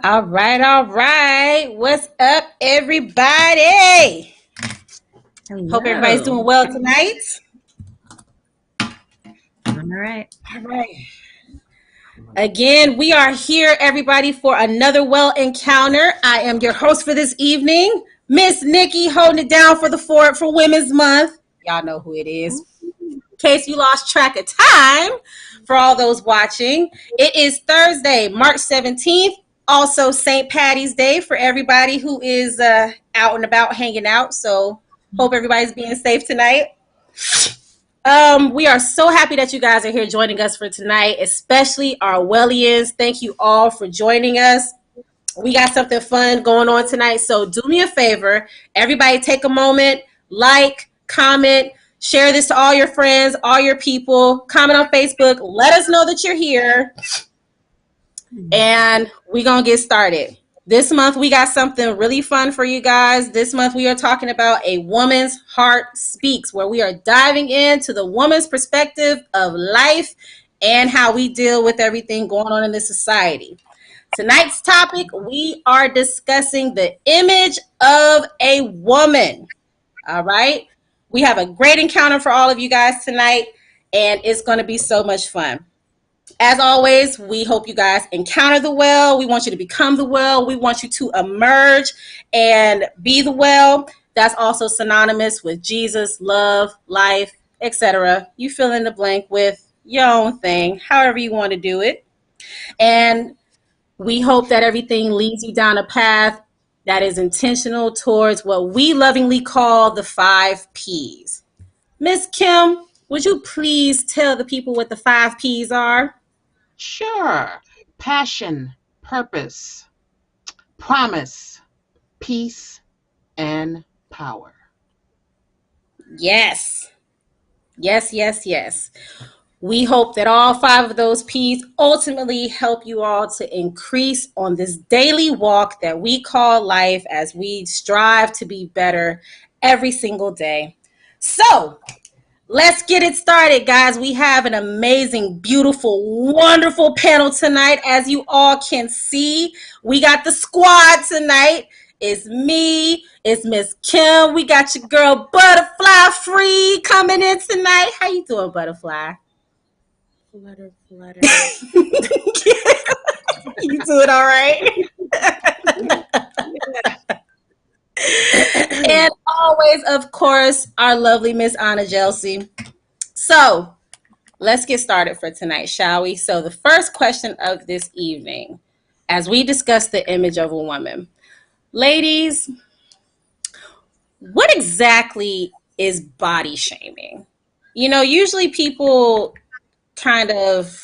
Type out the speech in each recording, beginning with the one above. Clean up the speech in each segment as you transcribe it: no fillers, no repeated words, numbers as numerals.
All right, all right. What's up, everybody? Hello. Hope everybody's doing well tonight. All right. All right. Again, we are here, everybody, for another well encounter. I am your host for this evening, Miss Nikki, holding it down for the fort for Women's Month. Y'all know who it is. In case you lost track of time, for all those watching, it is Thursday, March 17th. Also, St. Patty's Day for everybody who is out and about hanging out. So, hope everybody's being safe tonight. We are so happy that you guys are here joining us for tonight, especially our Wellians. Thank you all for joining us. We got something fun going on tonight. So, do me a favor, everybody take a moment, like, comment, share this to all your friends, all your people, comment on Facebook, let us know that you're here. And we're going to get started. This month, we got something really fun for you guys. This month, we are talking about A Woman's Heart Speaks, where we are diving into the woman's perspective of life and how we deal with everything going on in this society. Tonight's topic, we are discussing the image of a woman. All right. We have a great encounter for all of you guys tonight, and it's going to be so much fun. As always, we hope you guys encounter the well. We want you to become the well. We want you to emerge and be the well. That's also synonymous with Jesus, love, life, etc. You fill in the blank with your own thing, however you want to do it. And we hope that everything leads you down a path that is intentional towards what we lovingly call the 5 Ps. Miss Kim, would you please tell the people what the 5 Ps are? Sure. Passion, purpose, promise, peace, and power. Yes. Yes, yes, yes. We hope that all 5 of those P's ultimately help you all to increase on this daily walk that we call life as we strive to be better every single day. So, let's get it started, guys. We have an amazing, beautiful, wonderful panel tonight. As you all can see, we got the squad tonight. It's me, it's Miss Kim. We got your girl Butterfly Free coming in tonight. How you doing, Butterfly? Flutter, flutter. You doing all right? And always, of course, our lovely Miss AnaYelsi. So, let's get started for tonight, shall we? So, the first question of this evening, as we discuss the image of a woman, ladies, what exactly is body shaming? You know, usually people kind of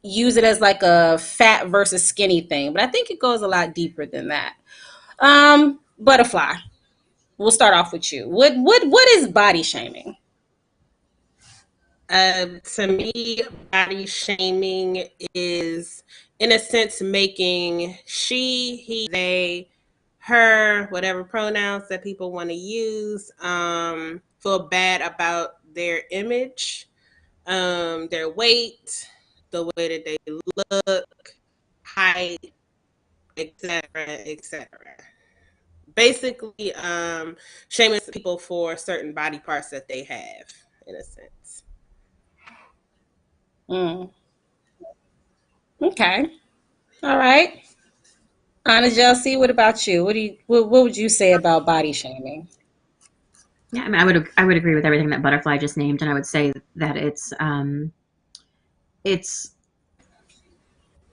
use it as like a fat versus skinny thing, but I think it goes a lot deeper than that. Butterfly, we'll start off with you. What is body shaming? To me, body shaming is, in a sense, making she, he, they, her, whatever pronouns that people want to use, feel bad about their image, their weight, the way that they look, height, etc., etc. Basically, shaming people for certain body parts that they have, in a sense. Okay. All right. AnaYelsi, what about you? What would you say about body shaming? Yeah, I mean, I would agree with everything that Butterfly just named, and I would say that it's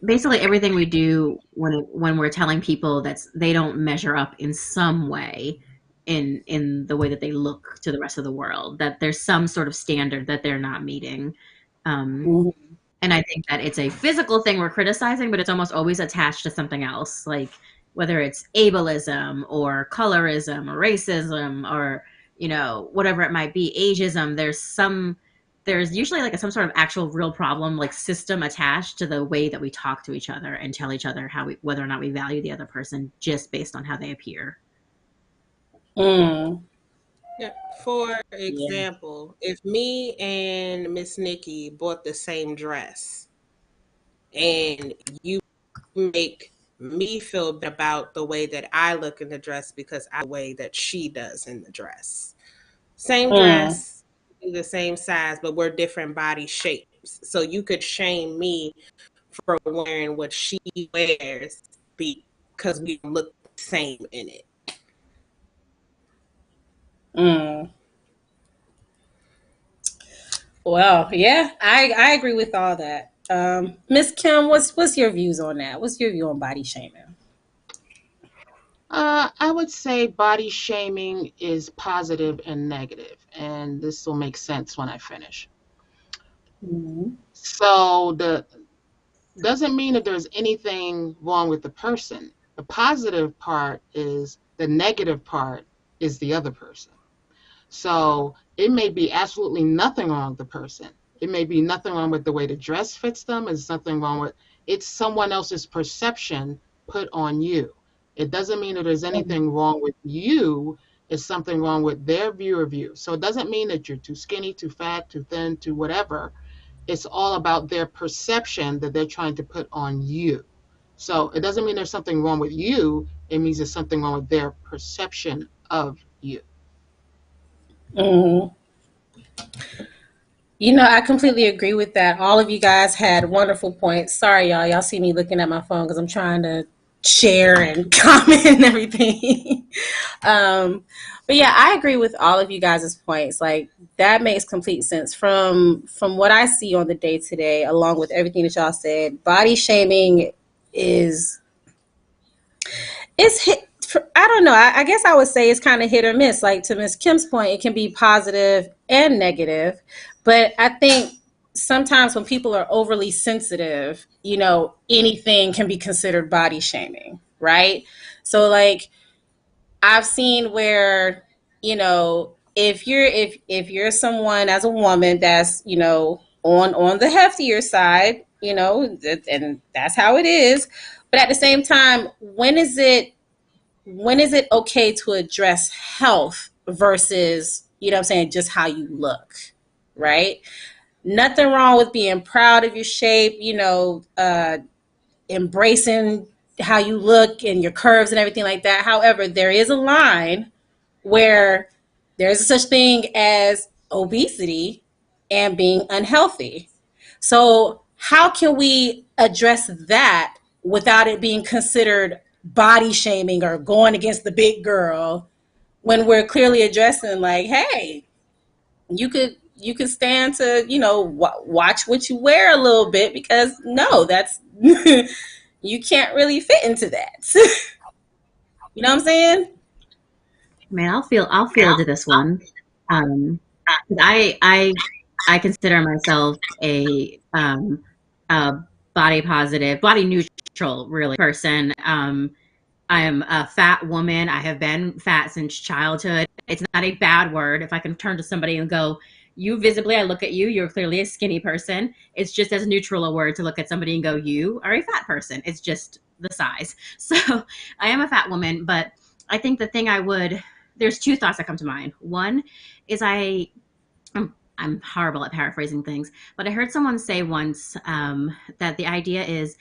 basically everything we do when we're telling people that they don't measure up in some way in the way that they look to the rest of the world, that there's some sort of standard that they're not meeting. And I think that it's a physical thing we're criticizing, but it's almost always attached to something else, like whether it's ableism or colorism or racism or, whatever it might be, ageism. There's usually like some sort of actual real problem, like system attached to the way that we talk to each other and tell each other whether or not we value the other person just based on how they appear. Yeah. For example, if me and Miss Nikki bought the same dress and you make me feel about the way that I look in the dress because I the way that she does in the dress. Same Mm. dress, the same size, but we're different body shapes. So you could shame me for wearing what she wears because we look the same in it. Mm. Well, yeah, I agree with all that. Miss Kim, what's your views on that? What's your view on body shaming? I would say body shaming is positive and negative, and this will make sense when I finish. Mm-hmm. So the doesn't mean that there's anything wrong with the person. The positive part is the negative part is the other person. So it may be absolutely nothing wrong with the person. It may be nothing wrong with the way the dress fits them. It's nothing wrong with it's someone else's perception put on you. It doesn't mean that there's anything wrong with you. It's something wrong with their view of you. So it doesn't mean that you're too skinny, too fat, too thin, too whatever. It's all about their perception that they're trying to put on you. So it doesn't mean there's something wrong with you. It means there's something wrong with their perception of you. Mm-hmm. I completely agree with that. All of you guys had wonderful points. Sorry, y'all. Y'all see me looking at my phone because I'm trying to share and comment and everything. But yeah, I agree with all of you guys' points. Like that makes complete sense from what I see on the day to day, along with everything that y'all said. Body shaming is it's hit. I don't know. I guess I would say it's kind of hit or miss. Like to Miss Kim's point, it can be positive and negative. But I think sometimes when people are overly sensitive, anything can be considered body shaming, right? So like I've seen where, if you're someone as a woman that's, on the heftier side, and that's how it is. But at the same time, when is it okay to address health versus, what I'm saying, just how you look, right? Nothing wrong with being proud of your shape, embracing how you look and your curves and everything like that. However, there is a line where there's a such thing as obesity and being unhealthy. So, how can we address that without it being considered body shaming or going against the big girl when we're clearly addressing like, hey, you could stand to watch what you wear a little bit because no, that's you can't really fit into that. You know what I'm saying? Man, I'll feel into this one. Um, I consider myself a body positive, body neutral, really person. I am a fat woman. I have been fat since childhood. It's not a bad word. If I can turn to somebody and go, you visibly, I look at you, you're clearly a skinny person. It's just as neutral a word to look at somebody and go, you are a fat person. It's just the size. So I am a fat woman, but I think the thing there's two thoughts that come to mind. One is I'm horrible at paraphrasing things, but I heard someone say once that the idea is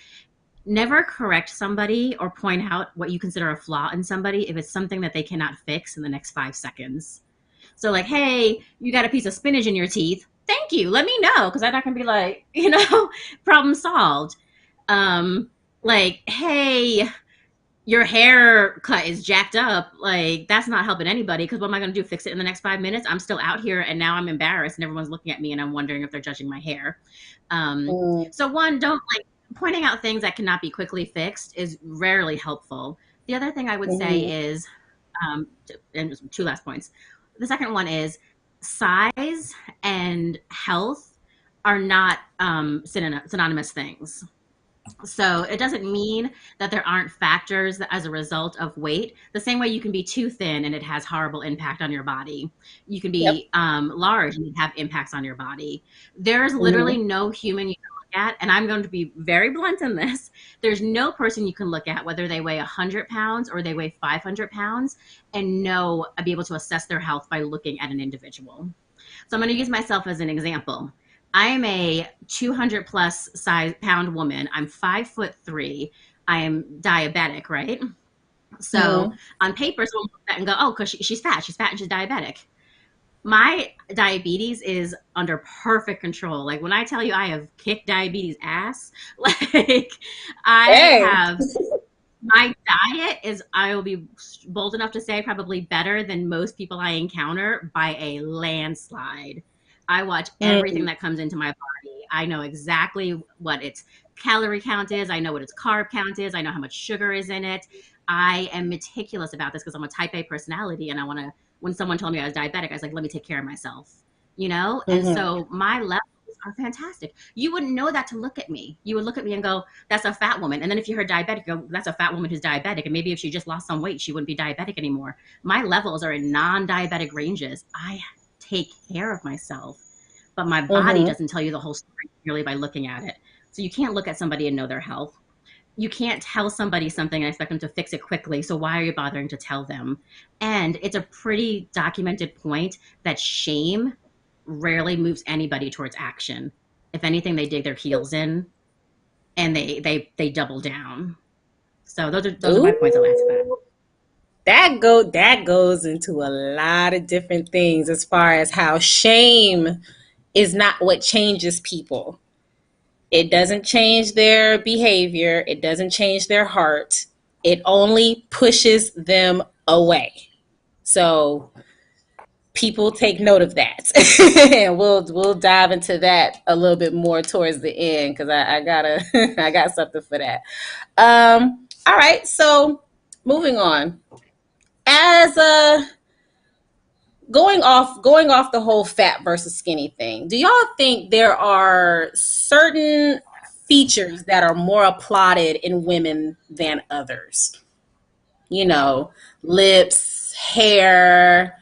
never correct somebody or point out what you consider a flaw in somebody if it's something that they cannot fix in the next 5 seconds. So like, hey, you got a piece of spinach in your teeth. Thank you. Let me know because I'm not gonna be like, problem solved. Like, hey, your haircut is jacked up. Like, that's not helping anybody because what am I gonna do? Fix it in the next 5 minutes? I'm still out here and now I'm embarrassed and everyone's looking at me and I'm wondering if they're judging my hair. So one, don't like pointing out things that cannot be quickly fixed is rarely helpful. The other thing I would say is, and two last points. The second one is size and health are not synonymous things. So it doesn't mean that there aren't factors that, as a result of weight, the same way you can be too thin and it has horrible impact on your body. You can be large and have impacts on your body. There's literally no human you can look at, and I'm going to be very blunt in this. There's no person you can look at, whether they weigh 100 pounds or they weigh 500 pounds, and be able to assess their health by looking at an individual. So I'm going to use myself as an example. I am a 200 plus pound woman. I'm 5'3". I am diabetic, right? So on paper, someone looks at that and go, oh, because she's fat and she's diabetic. My diabetes is under perfect control. Like when I tell you I have kicked diabetes ass, like I Hey. have my diet is, I will be bold enough to say, probably better than most people I encounter by a landslide. I watch everything that comes into my body. I know exactly what its calorie count is. I know what its carb count is. I know how much sugar is in it. I am meticulous about this because I'm a type A personality, and I want to, when someone told me I was diabetic, I was like, let me take care of myself, you know? And so my levels are fantastic. You wouldn't know that to look at me. You would look at me and go, that's a fat woman. And then if you heard diabetic, you go, that's a fat woman who's diabetic. And maybe if she just lost some weight, she wouldn't be diabetic anymore. My levels are in non-diabetic ranges. I take care of myself, but my body doesn't tell you the whole story merely by looking at it. So you can't look at somebody and know their health. You can't tell somebody something and expect them to fix it quickly. So why are you bothering to tell them? And it's a pretty documented point that shame rarely moves anybody towards action. If anything, they dig their heels in and they double down. So those are my points I'll add to that. That goes into a lot of different things as far as how shame is not what changes people. It doesn't change their behavior. It doesn't change their heart. It only pushes them away. So people take note of that. And we'll dive into that a little bit more towards the end because I gotta I got something for that. All right, so moving on. As going off the whole fat versus skinny thing, do y'all think there are certain features that are more applauded in women than others? You know, lips, hair,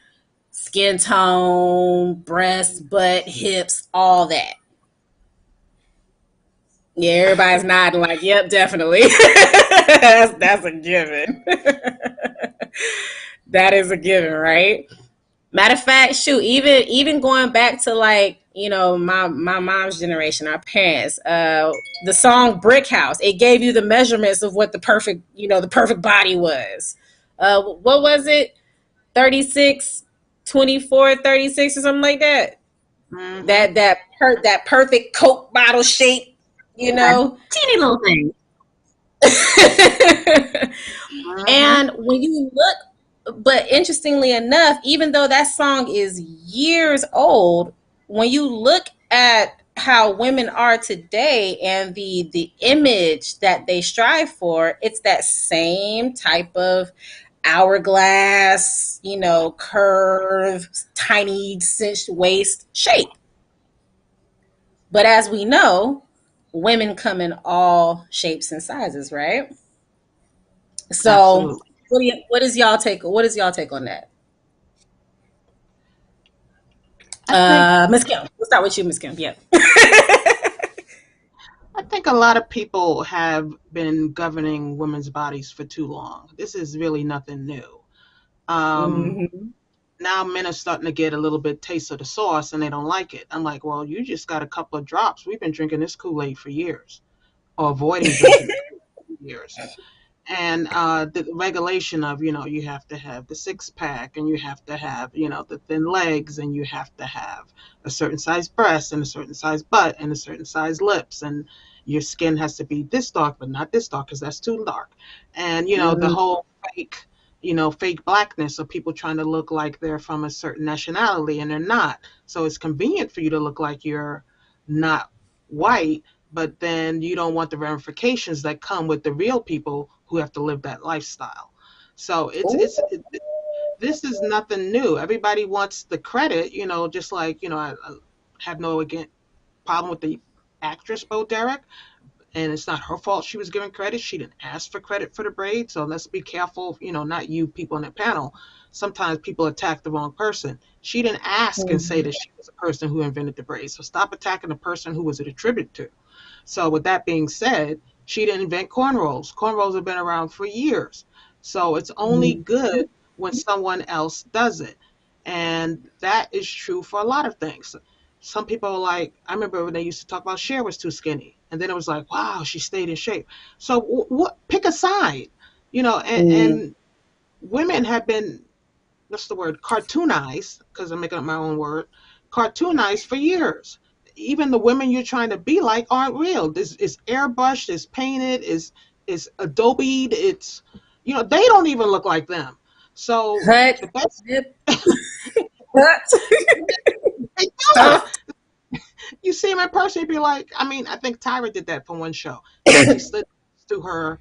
skin tone, breasts, butt, hips, all that. Yeah, everybody's nodding like, yep, definitely. That's a given. That is a given, right? Matter of fact, shoot, even going back to like, my mom's generation, our parents, the song Brick House, it gave you the measurements of what the perfect body was. What was it? 36, 24, 36, or something like that. That perfect Coke bottle shape, you know. Teeny little thing. And when you look, but interestingly enough, even though that song is years old, when you look at how women are today and the image that they strive for, it's that same type of hourglass, curve, tiny cinched waist shape. But as we know, women come in all shapes and sizes, right? So Absolutely. what is y'all take? What is y'all take on that? I think Miss Kim. We'll start with you, Miss Kim. Yeah. I think a lot of people have been governing women's bodies for too long. This is really nothing new. Um, Mhm. Now men are starting to get a little bit taste of the sauce and they don't like it. I'm like, well, you just got a couple of drops. We've been drinking this Kool-Aid for years, or avoiding drinking this Kool-Aid for years. And the regulation of, you have to have the six pack, and you have to have, the thin legs, and you have to have a certain size breast and a certain size butt and a certain size lips, and your skin has to be this dark but not this dark because that's too dark. And the Mhm. whole fake blackness of people trying to look like they're from a certain nationality and they're not. So it's convenient for you to look like you're not white, but then you don't want the ramifications that come with the real people who have to live that lifestyle. So Ooh. this is nothing new. Everybody wants the credit, just like, I have no again problem with the actress Bo Derek, and it's not her fault she was given credit. She didn't ask for credit for the braid. So let's be careful, not you people on the panel. Sometimes people attack the wrong person. She didn't ask and say Mhm. that she was the person who invented the braid. So stop attacking the person who was it attributed to. So with that being said, she didn't invent cornrows. Cornrows have been around for years. So it's only Mhm. good when someone else does it. And that is true for a lot of things. Some people are like, I remember when they used to talk about Cher was too skinny. and then it was like, wow, she stayed in shape. So what? Pick a side, and women have been, what's the word, cartoonized, because I'm making up my own word, cartoonized for years. Even the women you're trying to be like aren't real. This is airbrushed, is painted, is adobe'd. It's, they don't even look like them. So Hut. the best, Hut. they don't. You see him in person, you'd be like, I mean, I think Tyra did that for one show. She actually slid to her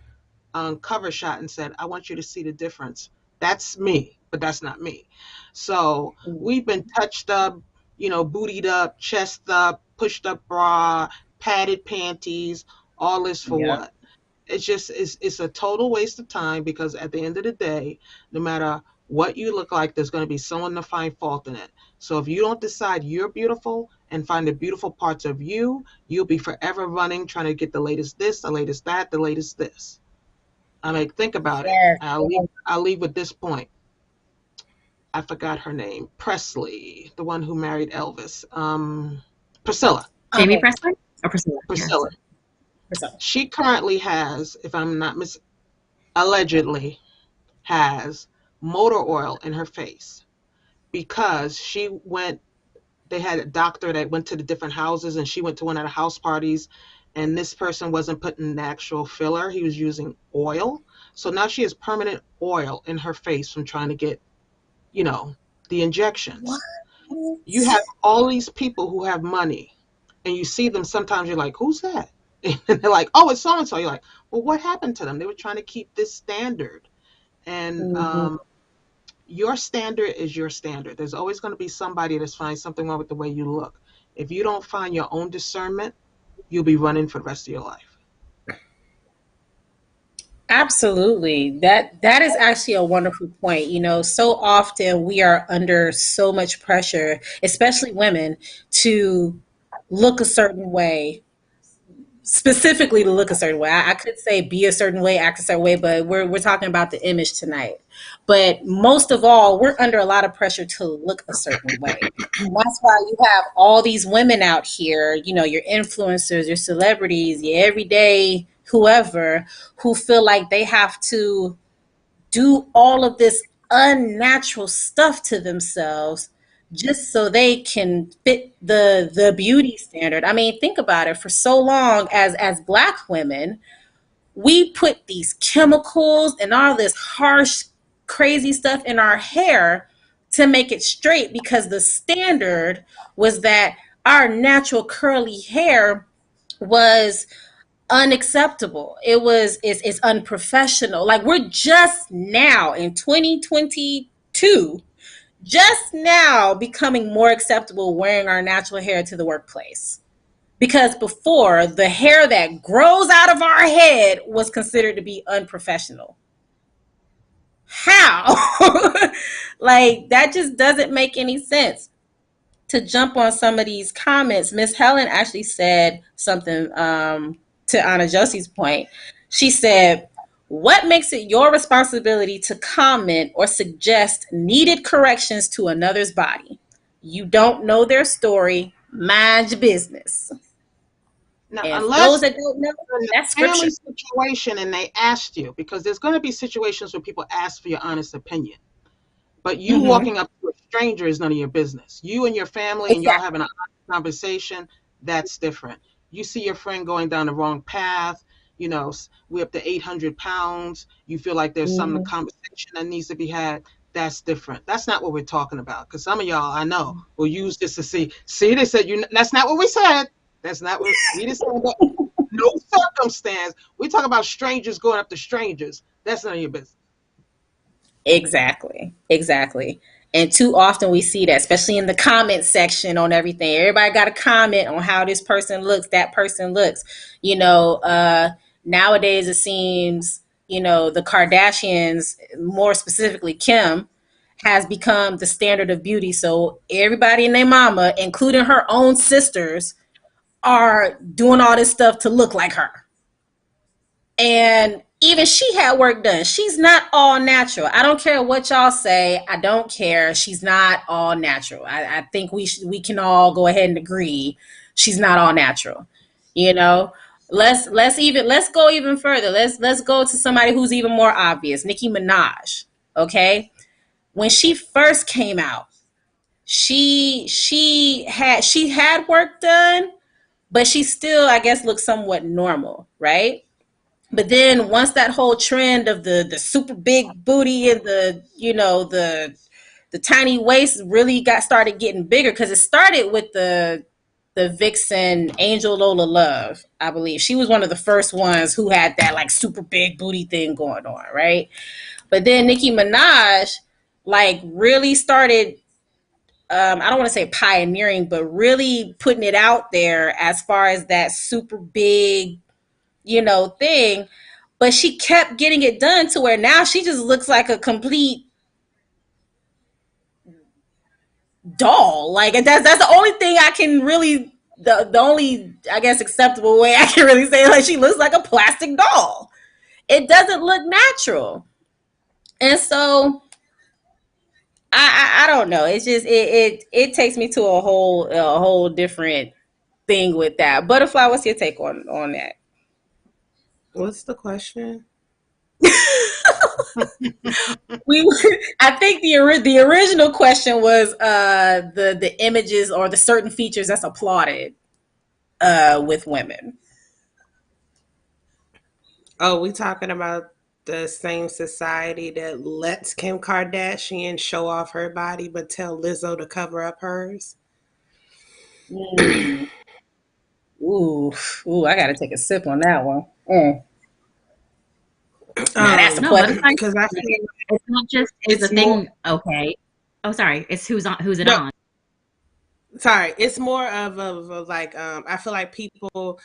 cover shot and said, I want you to see the difference. That's me, but that's not me. So we've been touched up, bootied up, chest up, pushed up bra, padded panties, all this for Yeah. what? It's just, it's a total waste of time, because at the end of the day, no matter what you look like, there's going to be someone to find fault in it. So if you don't decide you're beautiful and find the beautiful parts of you, you'll be forever running, trying to get the latest this, the latest that, the latest this. I mean, think about it. Yes. I'll leave with this point. I forgot her name. Presley, the one who married Elvis. Priscilla. Jamie Okay. Presley or Priscilla? Priscilla. Priscilla. She currently has, if I'm not allegedly has motor oil in her face, because they had a doctor that went to the different houses, and she went to one of the house parties, and this person wasn't putting the actual filler. He was using oil. So now she has permanent oil in her face from trying to get, the injections. What? You have all these people who have money, and you see them sometimes, you're like, who's that? And they're like, oh, it's so-and-so. You're like, well, what happened to them? They were trying to keep this standard. And your standard is your standard. There's always going to be somebody that's finding something wrong with the way you look. If you don't find your own discernment, you'll be running for the rest of your life. Absolutely. That is actually a wonderful point. So often we are under so much pressure, especially women, to look a certain way, specifically to look a certain way. I could say be a certain way, act a certain way, but we're talking about the image tonight. But most of all, we're under a lot of pressure to look a certain way. And that's why you have all these women out here, your influencers, your celebrities, your everyday whoever, who feel like they have to do all of this unnatural stuff to themselves just so they can fit the beauty standard. I mean, think about it. For so long as Black women, we put these chemicals and all this harsh, crazy stuff in our hair to make it straight, because the standard was that our natural curly hair was unacceptable. It's unprofessional. Like, we're just now in 2022, just now becoming more acceptable wearing our natural hair to the workplace. Because before, the hair that grows out of our head was considered to be unprofessional. How? Like, that just doesn't make any sense. To jump on some of these comments, Miss Helen actually said something, to AnaYelsi's point. She said, what makes it your responsibility to comment or suggest needed corrections to another's body? You don't know their story. Mind your business. Now, And for unless those that don't know, in a that's family scripture. situation and they asked you, because there's going to be situations where people ask for your honest opinion. But you Mm-hmm. walking up to a stranger is none of your business. You and your family and y'all Exactly. having a conversation, that's different. You see your friend going down the wrong path, we're up to 800 pounds. You feel like there's some Mm-hmm. conversation that needs to be had. That's different. That's not what we're talking about. Because some of y'all, I know, will use this to see, they said, that's not what we said. That's not what we just said. That. No circumstance. We talk about strangers going up to strangers. That's none of your business. Exactly. Exactly. And too often we see that, especially in the comment section on everything. Everybody got a comment on how this person looks, that person looks. Nowadays it seems, the Kardashians, more specifically Kim, has become the standard of beauty. So everybody and their mama, including her own sisters, are doing all this stuff to look like her. And even she had work done. She's not all natural. I don't care what y'all say. I don't care. She's not all natural. I think we can all go ahead and agree she's not all natural. You know. Let's go even further. Let's go to somebody who's even more obvious. Nicki Minaj. Okay, when she first came out, she had work done, but she still, I guess, looked somewhat normal, right? But then once that whole trend of the super big booty and the tiny waist really got started getting bigger, because it started with the vixen Angel Lola Love, I believe. She was one of the first ones who had that like super big booty thing going on, right? But then Nicki Minaj like really started, I don't want to say pioneering, but really putting it out there as far as that super big, thing. But she kept getting it done to where now she just looks like a complete doll. Like that's the only thing I can really, the only, I guess, acceptable way I can really say it. Like, she looks like a plastic doll. It doesn't look natural. And so I don't know. It's just it takes me to a whole different thing with that. Butterfly, what's your take on that? What's the question? we I think the original question was the images or the certain features that's applauded with women. Oh, we talking about the same society that lets Kim Kardashian show off her body but tell Lizzo to cover up hers? Mm. Ooh, I gotta take a sip on that one. Now that's a No, question. Because I feel it's not just is the it's more. thing okay. Oh, sorry. It's who's it No, on. sorry. It's more of like I feel like people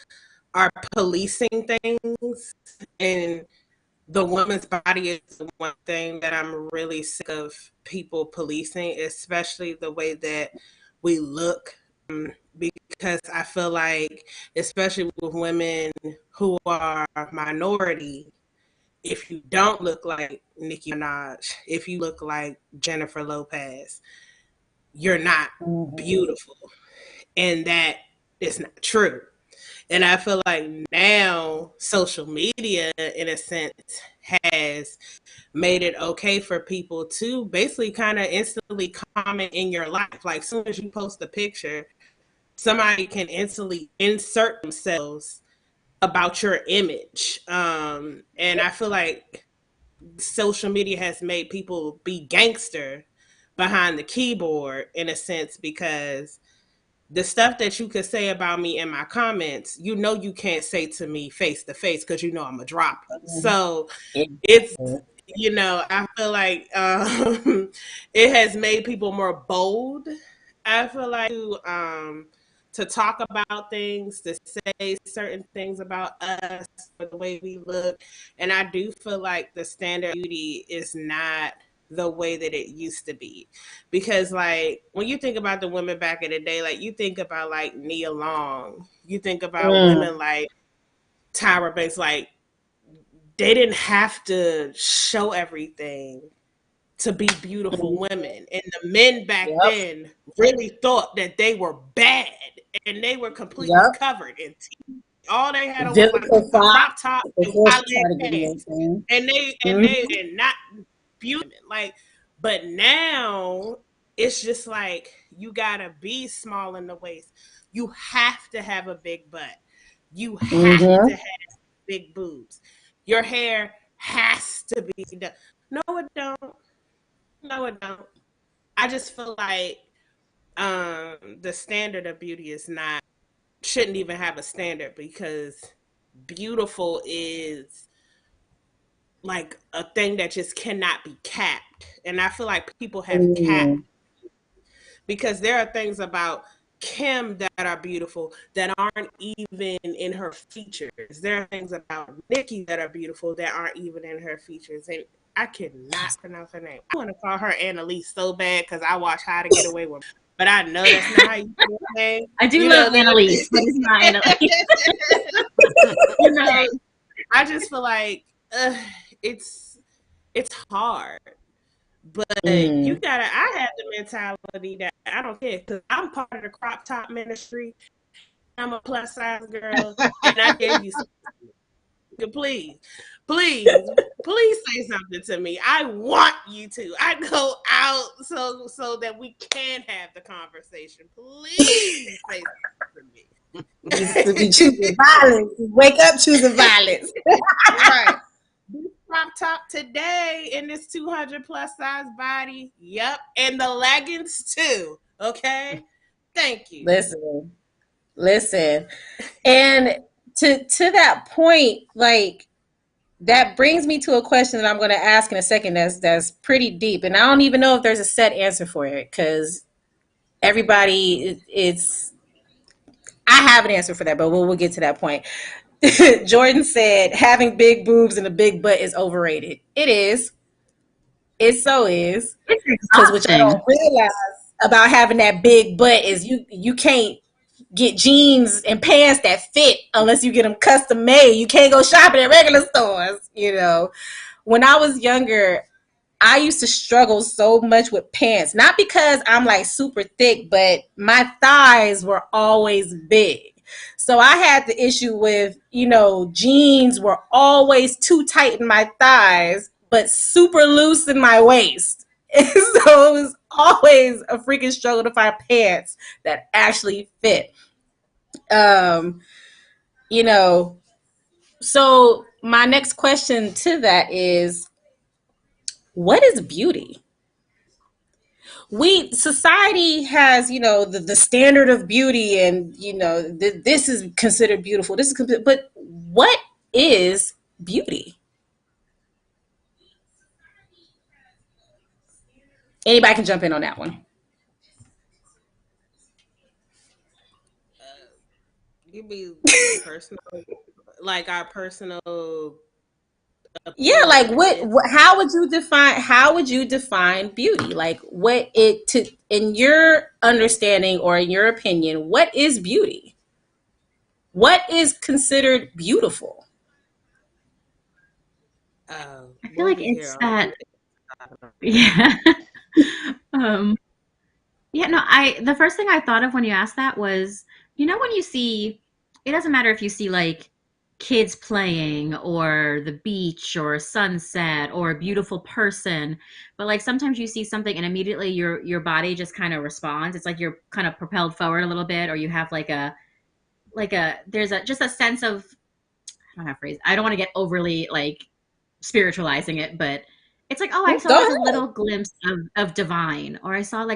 are policing things, and the woman's body is the one thing that I'm really sick of people policing, especially the way that we look. Because I feel like, especially with women who are minority, if you don't look like Nicki Minaj, if you look like Jennifer Lopez, you're not beautiful. And that is not true. And I feel like now social media, in a sense, has made it okay for people to basically kind of instantly comment in your life. Like, as soon as you post a picture, somebody can instantly insert themselves about your image. And I feel like social media has made people be gangster behind the keyboard, in a sense, because the stuff that you could say about me in my comments, you can't say to me face to face, because I'm gonna drop you. So it's, I feel like it has made people more bold. I feel like to talk about things, to say certain things about us, or the way we look, and I do feel like the standard of beauty is not the way that it used to be, because like when you think about the women back in the day, like you think about like Nia Long, you think about women like Tyra Banks, like they didn't have to show everything to be beautiful women. And the men back Yep. then really thought that they were bad, and they were completely Yep. covered in all they had on was like Vivica a Fox crop top and before she wide leg started getting pants. anything. And not beautiful. Like, but now it's just like you gotta be small in the waist. You have to have a big butt. You have to have big boobs. Your hair has to be done. No, it don't. No, it don't. I just feel like the standard of beauty is not, shouldn't even have a standard, because beautiful is like a thing that just cannot be capped. And I feel like people have capped, because there are things about Kim that are beautiful that aren't even in her features. There are things about Nikki that are beautiful that aren't even in her features. And I cannot pronounce her name. I want to call her AnaYelsi so bad because I watch How to Get Away with Murder. But I know that's not how you say her name. I do love AnaYelsi, but it's not AnaYelsi. I just feel like it's hard. But you gotta, I have the mentality that I don't care, because I'm part of the crop top ministry, I'm a plus size girl, and I dare you, please, please say something to me. I want you to. I go out so that we can have the conversation. Please say something to me. You choosing violence. You wake up choosing violence. Right. Crop top today in this 200 plus size body. Yep. And the leggings too. Okay. Thank you. Listen. And to that point, like, that brings me to a question that I'm going to ask in a second that's pretty deep. And I don't even know if there's a set answer for it, because everybody, I have an answer for that, but we'll get to that point. Jordan said having big boobs and a big butt is overrated. It is. It so is. It's Because what y'all exhausting. don't realize about having that big butt is you can't get jeans and pants that fit unless you get them custom made. You can't go shopping at regular stores. When I was younger, I used to struggle so much with pants, not because I'm like super thick, but my thighs were always big. So I had the issue with, jeans were always too tight in my thighs, but super loose in my waist. And so it was always a freaking struggle to find pants that actually fit. Um, you know, so my next question to that is, what is beauty? Society has, the standard of beauty, and this is considered beautiful, but what is beauty? Anybody can jump in on that one. You be personal, like our personal. Yeah, like what how would you define beauty? Like, in your understanding or in your opinion, what is beauty? What is considered beautiful? I feel We'll like be it's here all that. day. Yeah. um, yeah, no, the first thing I thought of when you asked that was, when you see, it doesn't matter if you see like kids playing or the beach or a sunset or a beautiful person, but like sometimes you see something and immediately your body just kind of responds. It's like you're kind of propelled forward a little bit, or you have there's just a sense of, I don't have phrase. I don't want to get overly like spiritualizing it, but it's like, oh, I saw Go like a ahead. little glimpse of divine, or I felt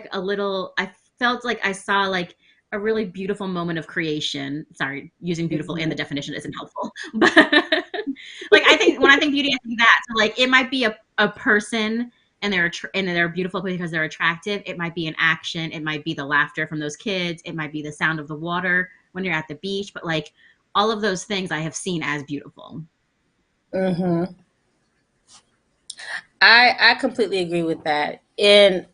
like I saw like a really beautiful moment of creation. Sorry, using beautiful in the definition isn't helpful, but like when I think beauty, I think that. So like it might be a person, and they're beautiful because they're attractive. It might be an action. It might be the laughter from those kids. It might be the sound of the water when you're at the beach. But like all of those things I have seen as beautiful. Mm-hmm. I completely agree with that. And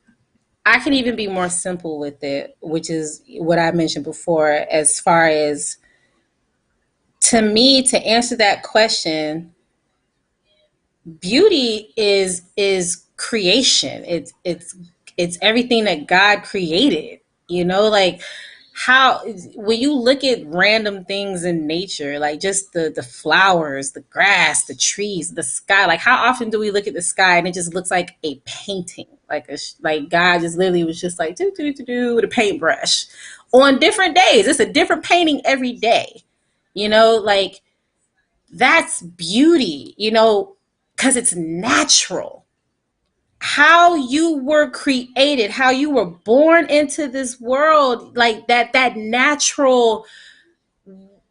I can even be more simple with it, which is what I mentioned before, as far as, to me, to answer that question, beauty is creation. It's everything that God created. Like, how, when you look at random things in nature, like just the flowers, the grass, the trees, the sky, like how often do we look at the sky and it just looks like a painting, like God just literally was just like do do do do with a paintbrush. On different days, it's a different painting every day. Like, that's beauty, because it's natural. How you were created, how you were born into this world, like that natural,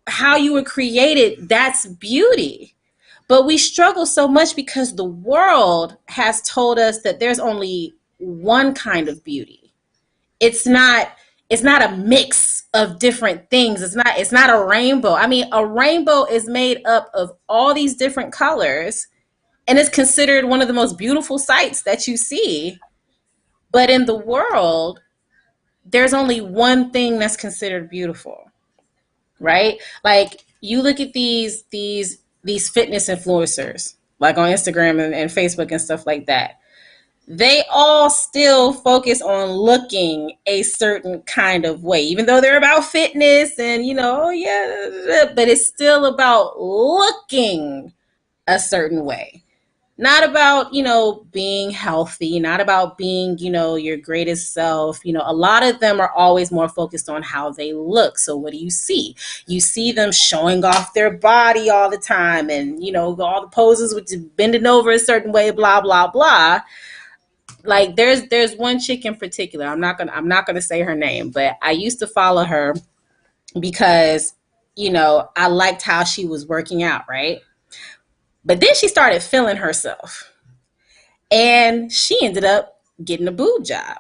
how you were created, that's beauty. But we struggle so much because the world has told us that there's only one kind of beauty. It's not a mix of different things. It's not a rainbow. I mean, a rainbow is made up of all these different colors, and it's considered one of the most beautiful sights that you see. But in the world, there's only one thing that's considered beautiful, right? Like, you look at these fitness influencers, like on Instagram and Facebook and stuff like that. they all still focus on looking a certain kind of way, even though they're about fitness and, oh yeah, but it's still about looking a certain way. Not about, being healthy, not about being, your greatest self. A lot of them are always more focused on how they look. So what do you see? You see them showing off their body all the time and, all the poses with bending over a certain way, blah, blah, blah. Like there's one chick in particular. I'm not gonna say her name, but I used to follow her because, I liked how she was working out, right? But then she started feeling herself. And she ended up getting a boob job.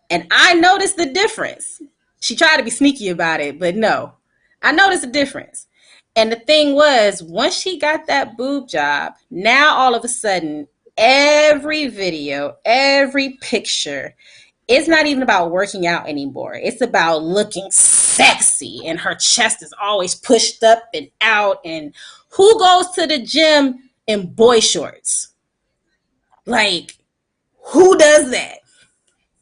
And I noticed the difference. She tried to be sneaky about it, but no, I noticed the difference. And the thing was, once she got that boob job, now all of a sudden, every video, every picture, it's not even about working out anymore. It's about looking sexy. And her chest is always pushed up and out. And who goes to the gym in boy shorts? Like, who does that?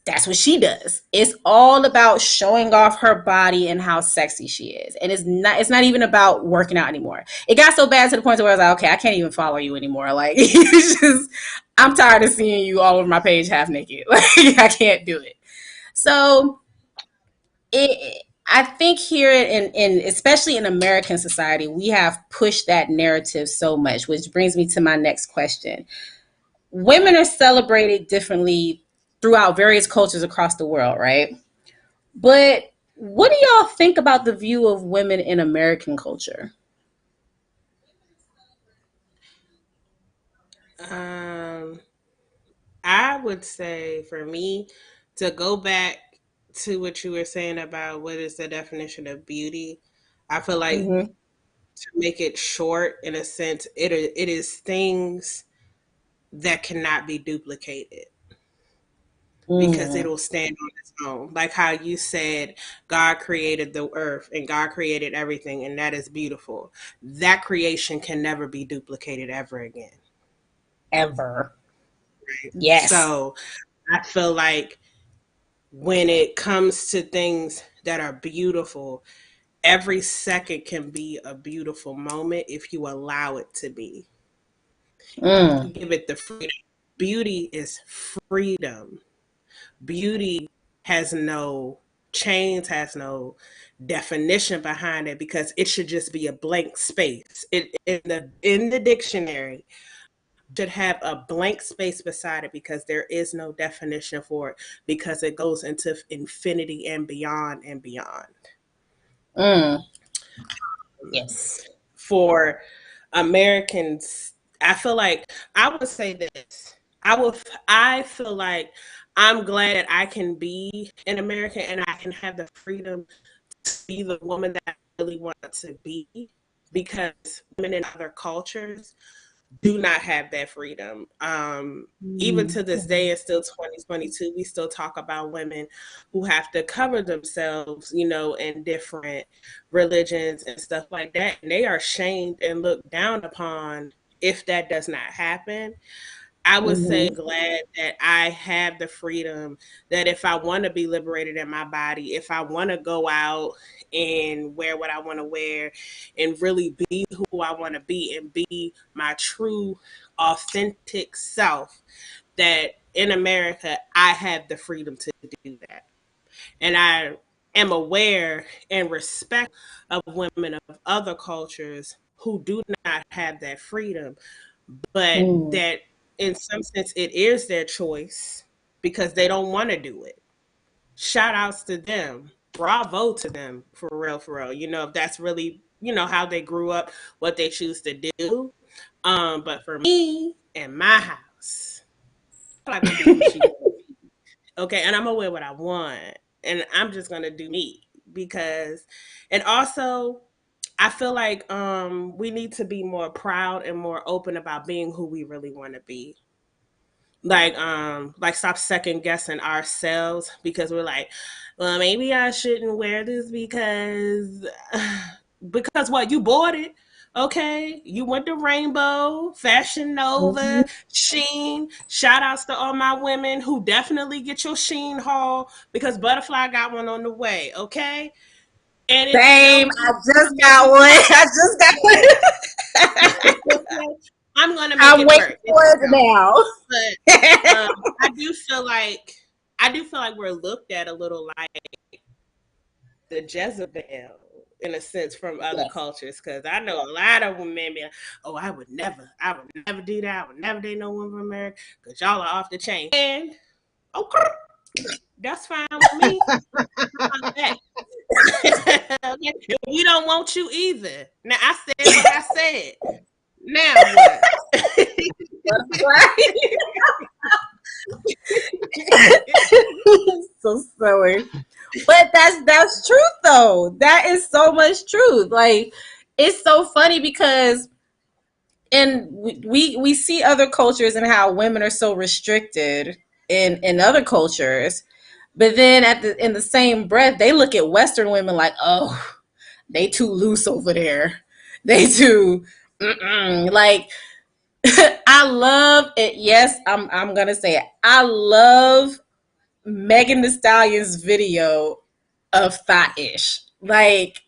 That's what she does. It's all about showing off her body and how sexy she is. And it's not even about working out anymore. It got so bad to the point where I was like, okay, I can't even follow you anymore. Like, it's just, I'm tired of seeing you all over my page half naked. Like, I can't do it. So I think here in especially in American society, we have pushed that narrative so much, which brings me to my next question. Women are celebrated differently throughout various cultures across the world, right? But what do y'all think about the view of women in American culture? Um, I would say for me to go back to what you were saying about what is the definition of beauty. I feel like Mm-hmm. to make it short, in a sense, it is things that cannot be duplicated because Mm. it'll stand on its own. Like how you said, God created the earth and God created everything, and that is beautiful. That creation can never be duplicated ever again. Ever. Right? Yes. So I feel like when it comes to things that are beautiful, every second can be a beautiful moment if you allow it to be. Mm. Give it the freedom. Beauty is freedom. Beauty has no chains, has no definition behind it because it should just be a blank space. It in the dictionary should have a blank space beside it because there is no definition for it because it goes into infinity and beyond and beyond. Mm. Yes. For Americans, I feel like I would say this. I feel like I'm glad that I can be an American and I can have the freedom to be the woman that I really want to be because women in other cultures do not have that freedom. Even to this day, it's still 2022. We still talk about women who have to cover themselves, in different religions and stuff like that. And they are shamed and looked down upon if that does not happen. I would say Mm-hmm. glad that I have the freedom that if I want to be liberated in my body, if I want to go out and wear what I want to wear and really be who I want to be and be my true authentic self, that in America I have the freedom to do that. And I am aware and respect of women of other cultures who do not have that freedom, but Mm. that in some sense it is their choice because they don't want to do it. Shout outs to them. Bravo to them for real, for real. If that's really, how they grew up, what they choose to do. But for me and my house, I'm not gonna be who she wants. Okay, and I'm gonna wear what I want. And I'm just gonna do me because and also I feel like we need to be more proud and more open about being who we really want to be. Like stop second guessing ourselves because we're like, well, maybe I shouldn't wear this because because what, you bought it. Okay, you went to Rainbow, Fashion Nova, Sheen. Shout outs to all my women who definitely get your Sheen haul because Butterfly got one on the way. Okay, and if you Same. don't, I just got one. I just got one. I'm gonna make I'm it waiting work. for it now. But I do feel like we're looked at a little like the Jezebel in a sense from other Yes. cultures because I know a lot of women be like, oh, I would never do that. I would never date no one from America because y'all are off the chain. And okay, that's fine with me. Okay. We don't want you either. Now I said what I said. Now what? So silly. But that's truth though. That is so much truth. Like it's so funny because and we see other cultures and how women are so restricted in other cultures. But then in the same breath, they look at Western women like, oh, they too loose over there. They too like I love it. Yes, I'm gonna say it. I love Megan Thee Stallion's video of Thought-ish. Like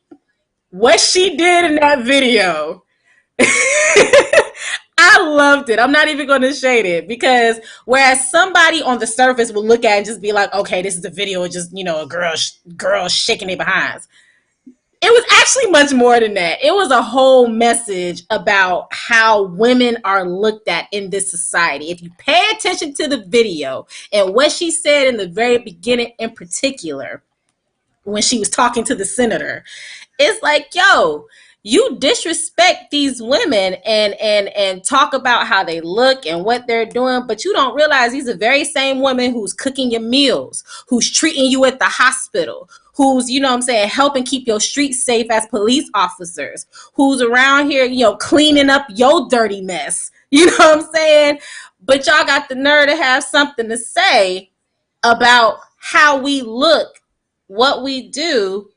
what she did in that video. I loved it. I'm not even going to shade it because whereas somebody on the surface will look at it and just be like, okay, this is a video of just, a girl shaking their behinds. It was actually much more than that. It was a whole message about how women are looked at in this society. If you pay attention to the video and what she said in the very beginning in particular, when she was talking to the senator, it's like, yo, you disrespect these women and talk about how they look and what they're doing, but you don't realize these are very same women who's cooking your meals, who's treating you at the hospital, who's, helping keep your streets safe as police officers, who's around here, cleaning up your dirty mess. You know what I'm saying? But y'all got the nerve to have something to say about how we look, what we do,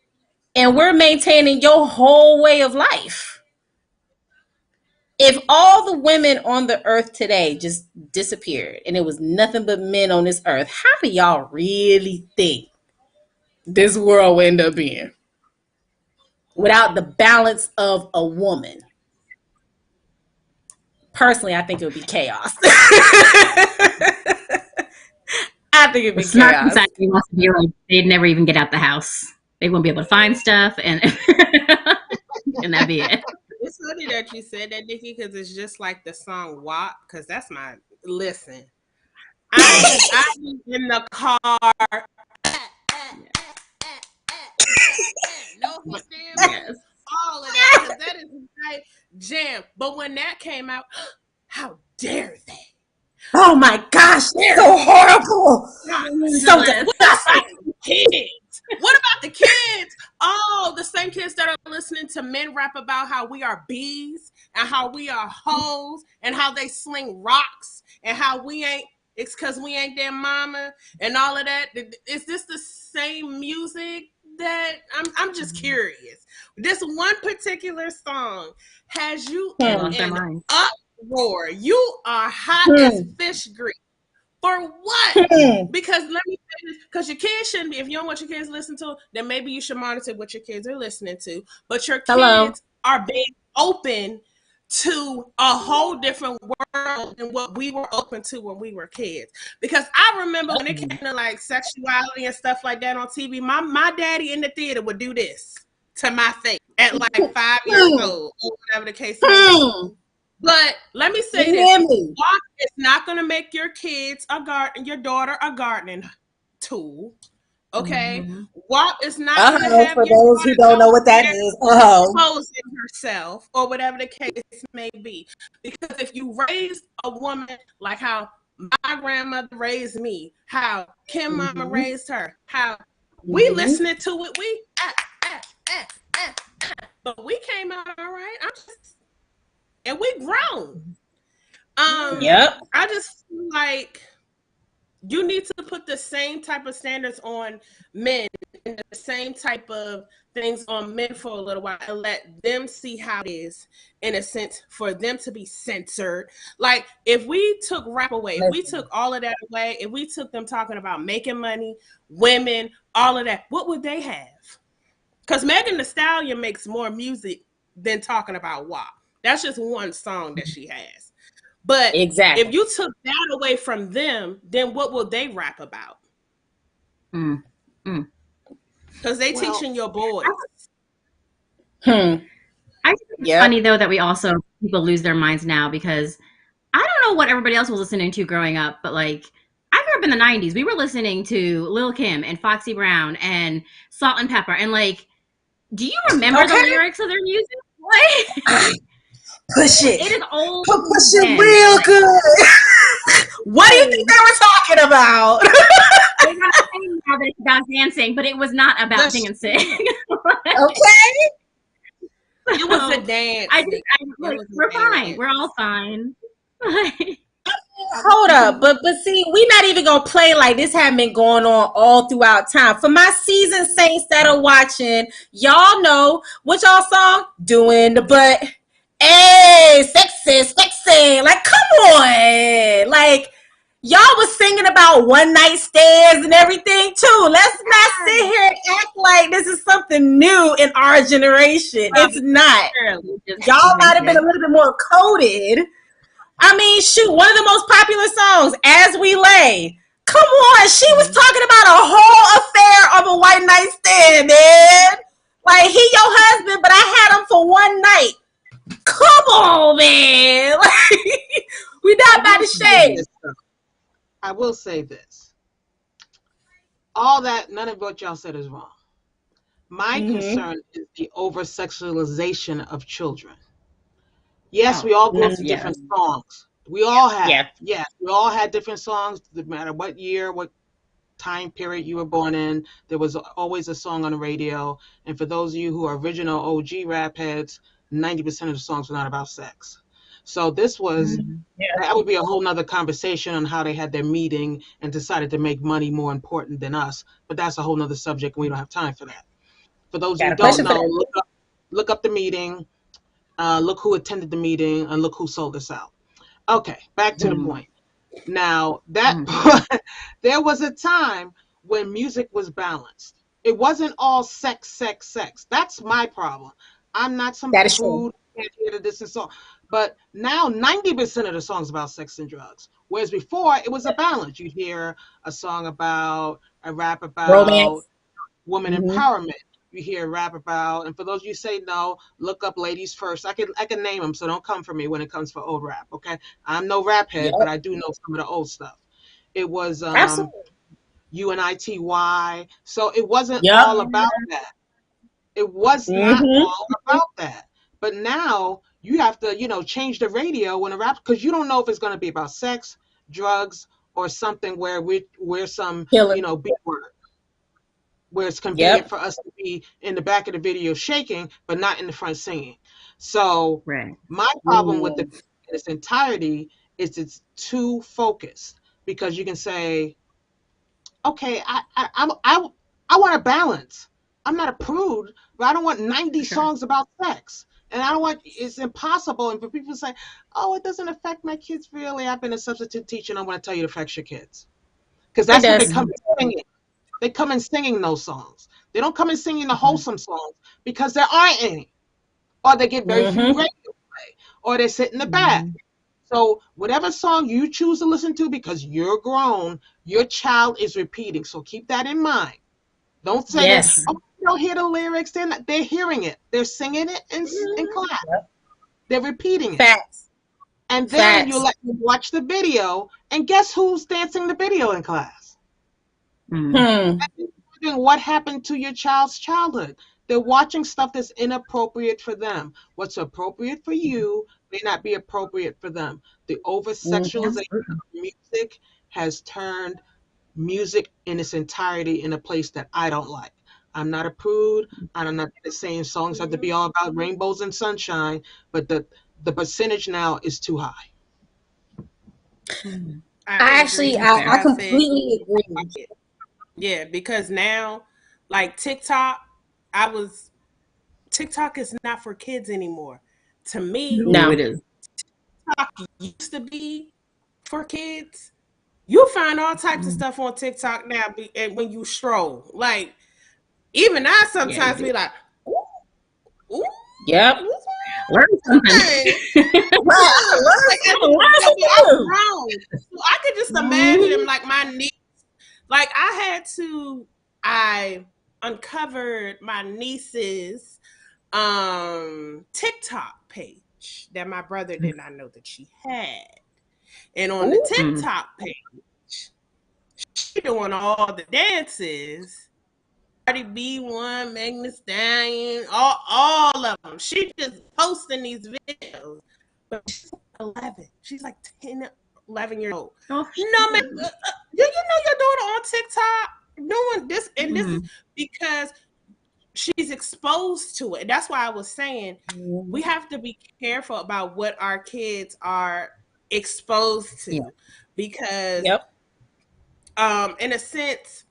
and we're maintaining your whole way of life. If all the women on the earth today just disappeared and it was nothing but men on this earth, how do y'all really think this world will end up being without the balance of a woman? Personally, I think it would be chaos. I think it'd be Smart chaos. society wants to be like they'd never even get out the house. They won't be able to find stuff, and and that'd be it. It's funny that you said that, Nikki, because it's just like the song WAP, because that's my listen. I be in the car. No hysteria. Yes. All of that, because that is my jam. But when that came out, how dare they? Oh my gosh, they're so horrible. So what about the kids? What about the kids? Oh, the same kids that are listening to men rap about how we are bees and how we are hoes and how they sling rocks and how we ain't, it's because we ain't their mama and all of that. Is this the same music that I'm just curious? This one particular song has you in an uproar. You are hot as fish grease. For what? Because let me say this, because your kids shouldn't be, if you don't want your kids to listen to, then maybe you should monitor what your kids are listening to. But your kids are being open to a whole different world than what we were open to when we were kids. Because I remember when it came to like sexuality and stuff like that on TV, my daddy in the theater would do this to my face at like 5 years old, or whatever the case may be. But let me say this: WAP is not going to make your kids your daughter a gardening tool. Okay, WAP is not going to have for those who don't know what that is. Exposing herself or whatever the case may be. Because if you raise a woman like how my grandmother raised me, how Kim Mama raised her, how we listening to it, but we came out all right. And we grown. I just feel like you need to put the same type of standards on men and the same type of things on men for a little while and let them see how it is, in a sense, for them to be censored. Like, if we took rap away, if we took all of that away, if we took them talking about making money, women, all of that, what would they have? Because Megan Thee Stallion makes more music than talking about WAP. That's just one song that she has. But Exactly. if you took that away from them, then what will they rap about? Because they teaching your boys. I think it's funny though that people lose their minds now, because I don't know what everybody else was listening to growing up, but like, I grew up in the 90s. We were listening to Lil' Kim and Foxy Brown and Salt and Pepper. And like, do you remember the lyrics of their music? Like, push it. It is old. Push it real good. What do you think they were talking about? They got singing now that it's about dancing, but it was not about sing and sing. Okay. It was a dance. We're fine. We're all fine. Hold up, but see, we're not even gonna play like this. Had been going on all throughout time. For my seasoned saints that are watching, y'all know what y'all song doing the butt. Hey, sexy, sexy. Like, come on, like. Y'all was singing about one night stands and everything too. Let's not sit here and act like this is something new in our generation. It's not. Y'all might have been a little bit more coded. I mean, shoot, one of the most popular songs, As We Lay. Come on, she was talking about a whole affair of a one night stand, man. Like, he your husband, but I had him for one night. Come on, man. Like, we not about to shade. I will say this. All that, none of what y'all said is wrong. My concern is the over-sexualization of children. Yes, we all go through different songs. We all have. Yes, we all had different songs, no matter what year, what time period you were born in. There was always a song on the radio. And for those of you who are original OG rap heads, 90% of the songs were not about sex. So this was, that would be a whole nother conversation on how they had their meeting and decided to make money more important than us. But that's a whole nother subject, and we don't have time for that. For those who don't know, look up the meeting, look who attended the meeting, and look who sold us out. Okay, back to the point. Now, there was a time when music was balanced. It wasn't all sex, sex, sex. That's my problem. I'm not some prude, can't hear this and so. But now 90% of the songs about sex and drugs. Whereas before it was a balance. You'd hear a song about, a rap about romance, woman empowerment. You hear a rap about, and for those of you say no, look up Ladies First. I can name them, so don't come for me when it comes for old rap, okay? I'm no rap head, but I do know some of the old stuff. It was UNITY. So it wasn't all about that. It was not all about that. But now you have to, change the radio when a rap, because you don't know if it's going to be about sex, drugs, or something where we're some, big word, where it's convenient for us to be in the back of the video shaking, but not in the front singing. So my problem with its entirety is it's too focused, because you can say, okay, I want a balance. I'm not a prude, but I don't want 90 songs about sex. And I don't want, it's impossible. And for people to say, oh, it doesn't affect my kids really. I've been a substitute teacher and I want to tell you it affects your kids. Because that's what they come singing. They come in singing those songs. They don't come in singing the wholesome songs because there aren't any. Or they get very few radio play. Or they sit in the back. So whatever song you choose to listen to because you're grown, your child is repeating. So keep that in mind. Don't say, oh, you don't hear the lyrics. They're hearing it. They're singing it in class. They're repeating it. Facts. And then you let them watch the video, and guess who's dancing the video in class? What happened to your child's childhood? They're watching stuff that's inappropriate for them. What's appropriate for you may not be appropriate for them. The over-sexualization of music has turned music in its entirety in a place that I don't like. I'm not a prude. I'm not saying songs have to be all about rainbows and sunshine, but the percentage now is too high. I completely agree. Yeah, because now Like TikTok is not for kids anymore. To me, No, No. it is. TikTok used to be for kids. You find all types of stuff on TikTok now and when you stroll. Like, even I Yeah, you sometimes do. be like, ooh, ooh, Yep. what's Learn something. Well, I like, love and, some I've too. grown. So I could just imagine, like, my niece, like, I uncovered my niece's TikTok page that my brother did not know that she had. And on the Ooh. TikTok page, she doing all the dances. Cardi B one, Megan Thee Stallion, all of them. She just posting these videos. But she's like 11. She's like 10, 11 years old. Oh, No, man, do you know your daughter on TikTok doing this? And this is because she's exposed to it. That's why I was saying we have to be careful about what our kids are exposed to. Yeah. Because Yep. in a sense,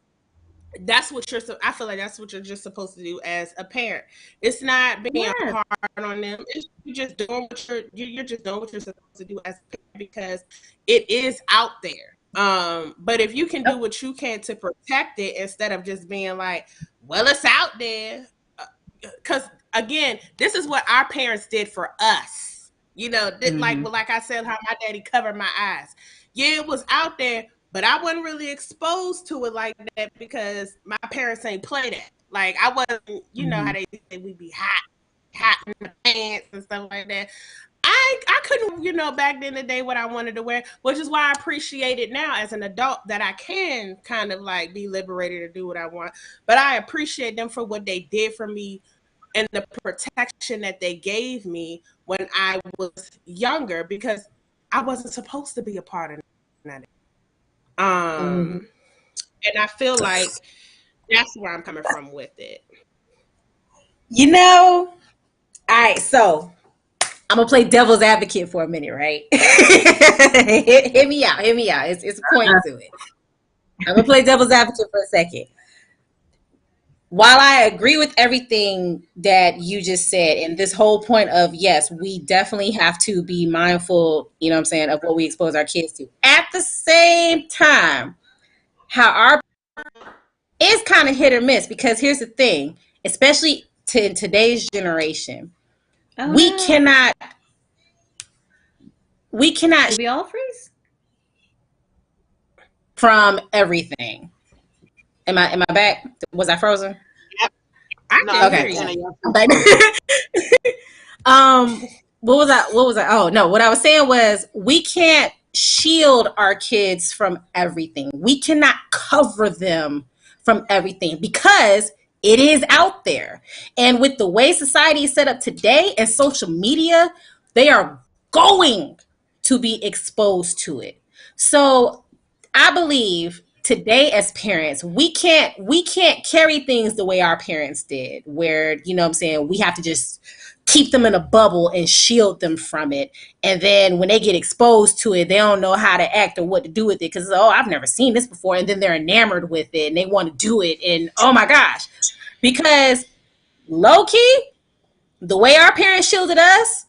that's what I feel like that's what you're just supposed to do as a parent. It's not being Yes. hard on them. You're just doing what you're just doing what you're supposed to do as a parent because it is out there. But if you can do what you can to protect it instead of just being like, well, it's out there. Because again, this is what our parents did for us. You know, like I said, how my daddy covered my eyes. Yeah, it was out there, but I wasn't really exposed to it like that because my parents ain't play that. Like I wasn't, you know how they say we be hot in the pants and stuff like that. I couldn't, back then the day what I wanted to wear, which is why I appreciate it now as an adult that I can kind of like be liberated to do what I want. But I appreciate them for what they did for me and the protection that they gave me when I was younger because I wasn't supposed to be a part of that. And I feel like that's where I'm coming from with it. All right, so I'm gonna play devil's advocate for a minute, right? Hit me out. It's a point to it. I'm gonna play devil's advocate for a second. While I agree with everything that you just said, and this whole point of yes, we definitely have to be mindful, of what we expose our kids to. At the same time, how our is kind of hit or miss because here's the thing, especially in today's generation, we cannot Did we all freeze? from everything. Am I back? Was I frozen? Yep. I No, can Okay. hear you. What was I? Oh no, what I was saying was we can't shield our kids from everything. We cannot cover them from everything because it is out there. And with the way society is set up today and social media, they are going to be exposed to it. So I believe today as parents, we can't carry things the way our parents did, where, we have to just keep them in a bubble and shield them from it. And then when they get exposed to it, they don't know how to act or what to do with it because, I've never seen this before. And then they're enamored with it and they want to do it. And oh my gosh, because low key, the way our parents shielded us,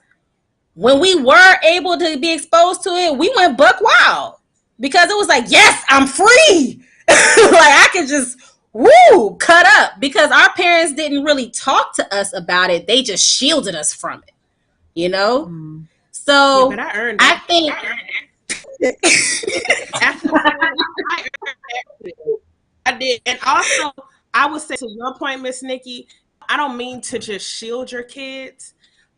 when we were able to be exposed to it, we went buck wild because it was like, yes, I'm free. Like I could just cut up because our parents didn't really talk to us about it. They just shielded us from it, So Yeah, but I earned I that. think I did. And also, I would say to your point, Miss Nikki, I don't mean to just shield your kids.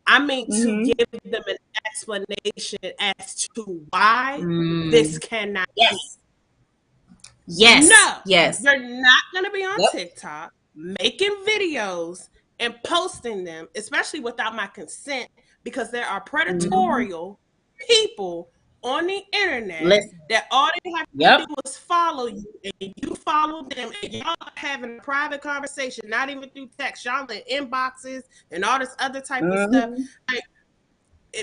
I mean to give them an explanation as to why this cannot be. Yes. No, Yes. you're not going to be on TikTok making videos and posting them, especially without my consent, because there are predatorial people on the internet that all they have to do is follow you and you follow them and y'all are having a private conversation, not even through text, y'all in inboxes and all this other type of stuff. Like,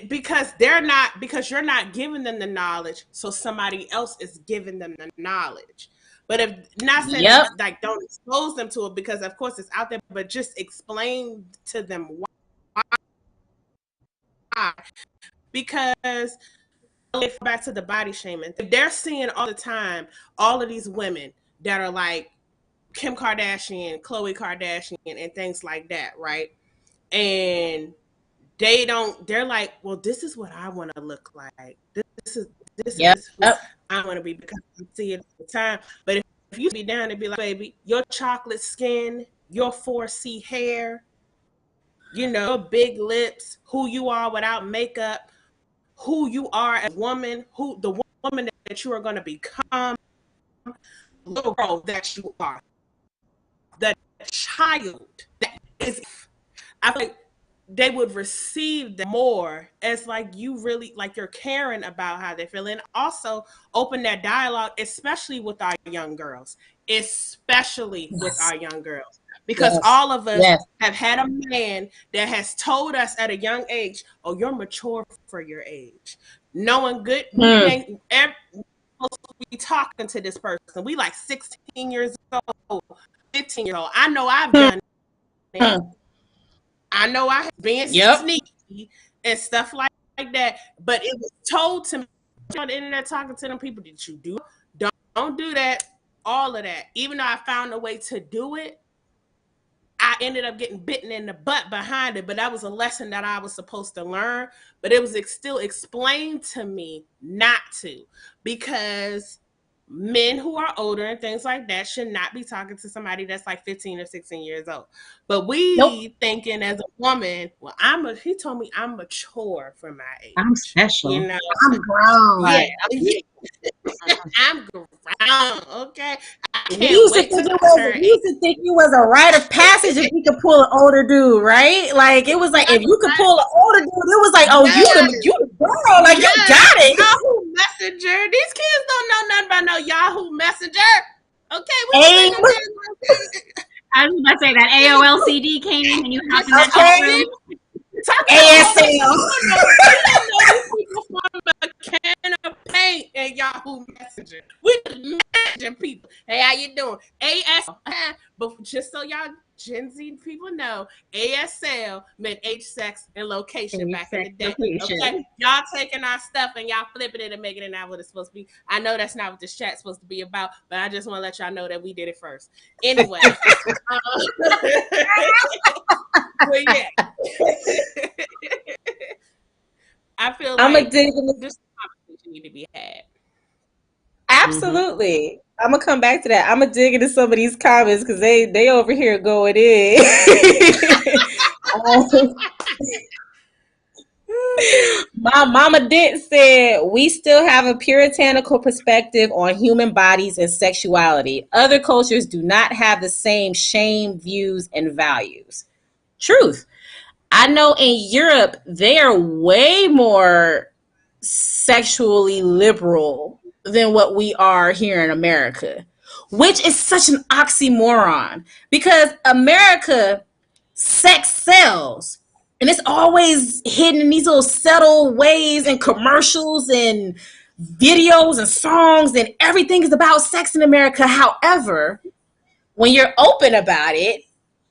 because you're not giving them the knowledge, so somebody else is giving them the knowledge. But if not saying like don't expose them to it, because of course it's out there, but just explain to them why. Because back to the body shaming, they're seeing all the time all of these women that are like Kim Kardashian, Khloe Kardashian, and things like that, right? And they're like, well, this is what I want to look like. This is who I want to be, because I see it all the time. But if you be down and be like, baby, your chocolate skin, your 4C hair, your big lips, who you are without makeup, who you are as a woman, who the woman that you are going to become, little girl that you are, the child that is. I feel like they would receive them more as like you really like you're caring about how they feel, and also open that dialogue, especially with our young girls, because all of us have had a man that has told us at a young age, oh, you're mature for your age, knowing good. We be talking to this person, we like 16 years old, 15 years old. I know I've done it. I know I have been sneaky and stuff like that, but it was told to me on the internet, talking to them people, did you do it? Don't do that, all of that. Even though I found a way to do it, I ended up getting bitten in the butt behind it, but that was a lesson that I was supposed to learn, but it was still explained to me not to, because men who are older and things like that should not be talking to somebody that's like 15 or 16 years old. But we thinking as a woman, well, he told me I'm mature for my age. I'm special. I'm grown. Yeah. I'm grown. Okay. We used to think it was a rite of passage if you could pull an older dude, right? Like it was like if you could pull an older dude, it was like, oh, you the girl, like you got it. Yahoo Messenger. These kids don't know nothing about no Yahoo Messenger. Okay, I was about to say that AOL CD came in and you hopped in that chat room. ASL. A can of paint and Yahoo Messenger. We just messaging people. Hey, how you doing? ASL. But just so y'all Gen Z people know, ASL meant age, sex, and location back in the day. Okay, y'all taking our stuff and y'all flipping it and making it not what it's supposed to be. I know that's not what this chat's supposed to be about, but I just want to let y'all know that we did it first. Anyway, but yeah. I feel I'm like dig into this conversation need to be had. Absolutely. I'm gonna come back to that. I'm gonna dig into some of these comments because they over here going in. My mama did said we still have a puritanical perspective on human bodies and sexuality. Other cultures do not have the same shame, views, and values. Truth. I know in Europe they are way more sexually liberal than what we are here in America, which is such an oxymoron because America, sex sells, and it's always hidden in these little subtle ways and commercials and videos and songs, and everything is about sex in America. However, when you're open about it,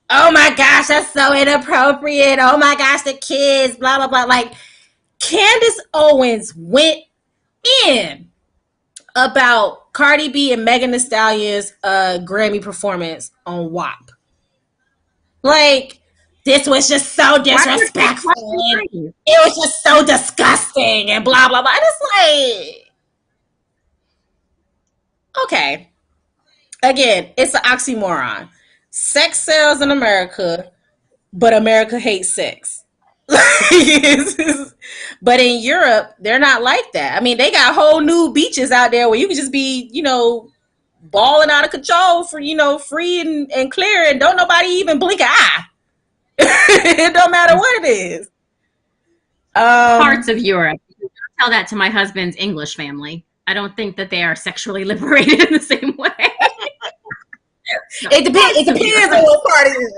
oh my gosh, that's so inappropriate. Oh my gosh, the kids, blah, blah, blah. Like, Candace Owens went in about Cardi B and Megan Thee Stallion's Grammy performance on WAP. Like, this was just so disrespectful. It was just so disgusting and blah, blah, blah. And it's like, okay. Again, it's an oxymoron. Sex sells in America, but America hates sex. But in Europe, they're not like that. I mean, they got whole new beaches out there where you can just be, balling out of control for, free and clear, and don't nobody even blink an eye. It don't matter what it is. Parts of Europe. I'll tell that to my husband's English family. I don't think that they are sexually liberated in the same way. No. It depends on what part it is.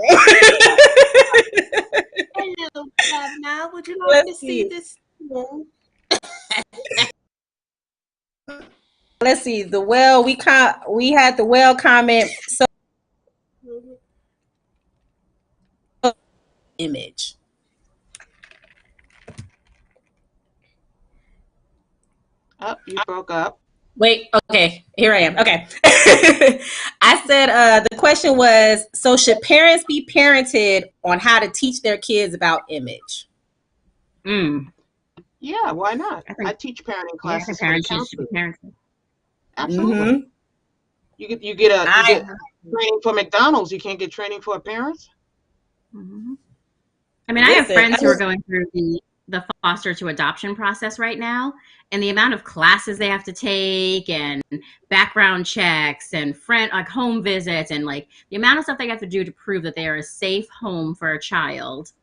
Hello, now would you like to see this? let's see. We had the well comment. So image. Oh, you broke up. Wait, okay, here I am. Okay. I said the question was, so should parents be parented on how to teach their kids about image? Yeah, why not? I think- I teach parenting Yeah, classes for the parents should be counselors. parented. Absolutely. Mhm. You get training for McDonald's. You can't get training for a parent. Mhm. I mean, I have Listen, friends who are going through the foster to adoption process right now, and the amount of classes they have to take and background checks and home visits and like the amount of stuff they have to do to prove that they are a safe home for a child.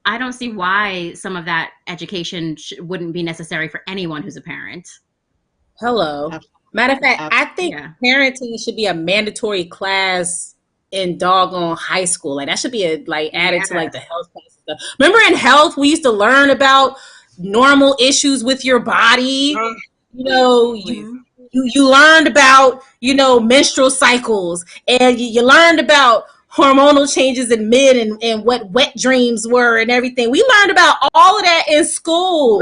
I don't see why some of that education wouldn't be necessary for anyone who's a parent. Hello. Matter of fact, I think parenting should be a mandatory class in doggone high school. Like that should be added to like the health class stuff. Remember in health we used to learn about normal issues with your body. You know, you learned about, menstrual cycles, and you learned about hormonal changes in men and what wet dreams were and everything. We learned about all of that in school.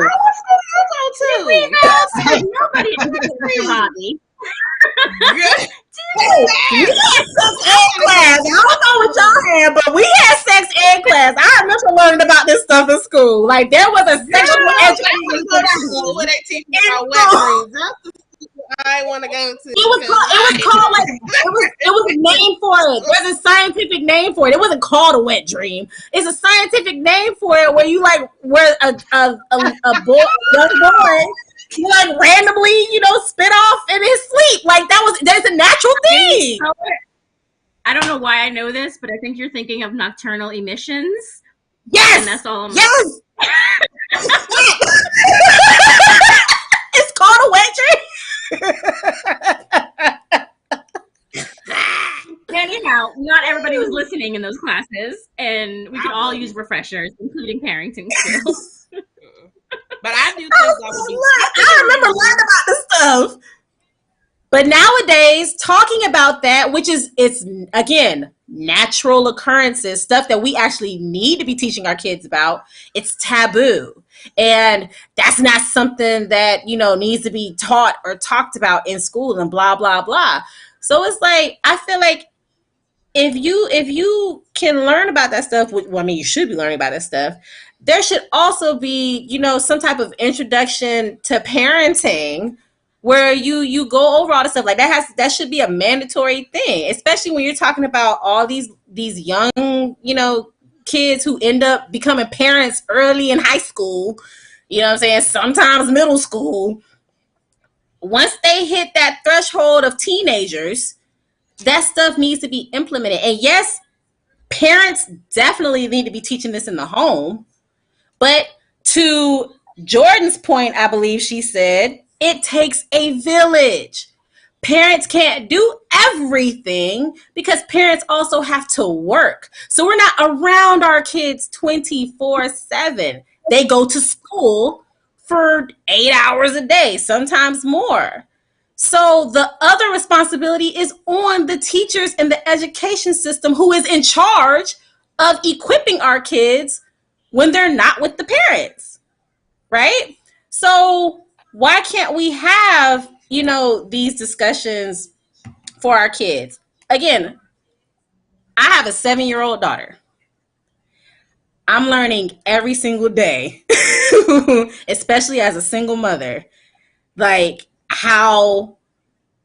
Nobody your body. We had sex ed class. I don't know what y'all had, but we had sex ed class. I remember learning about this stuff in school. Like there was a sexual education school where they teach you about wet dreams. That's the school I want to go to. It was a name for it. There's a scientific name for it. It wasn't called a wet dream. It's a scientific name for it where you where a young boy you randomly, spit off in his sleep. Like that's a natural thing. I don't know why I know this, but I think you're thinking of nocturnal emissions. Yes. And that's all. Yes. It's called a wet dream. Anyhow, not everybody was listening in those classes, and we could all use refreshers, including parenting skills. But I do think that would be. I remember learning about this stuff. But nowadays, talking about that, it's again natural occurrences, stuff that we actually need to be teaching our kids about, it's taboo. And that's not something that, needs to be taught or talked about in school and blah, blah, blah. So it's like, I feel like if you can learn about that stuff, you should be learning about that stuff. There should also be, some type of introduction to parenting where you go over all the stuff. Like that should be a mandatory thing, especially when you're talking about all these young, kids who end up becoming parents early in high school, you know what I'm saying? Sometimes middle school. Once they hit that threshold of teenagers, that stuff needs to be implemented. And yes, parents definitely need to be teaching this in the home. But to Jordan's point, I believe she said, it takes a village. Parents can't do everything because parents also have to work. So we're not around our kids 24/7. They go to school for 8 hours a day, sometimes more. So the other responsibility is on the teachers and the education system who is in charge of equipping our kids when they're not with the parents, right? So why can't we have, these discussions for our kids? Again, I have a 7-year-old daughter. I'm learning every single day, especially as a single mother, like how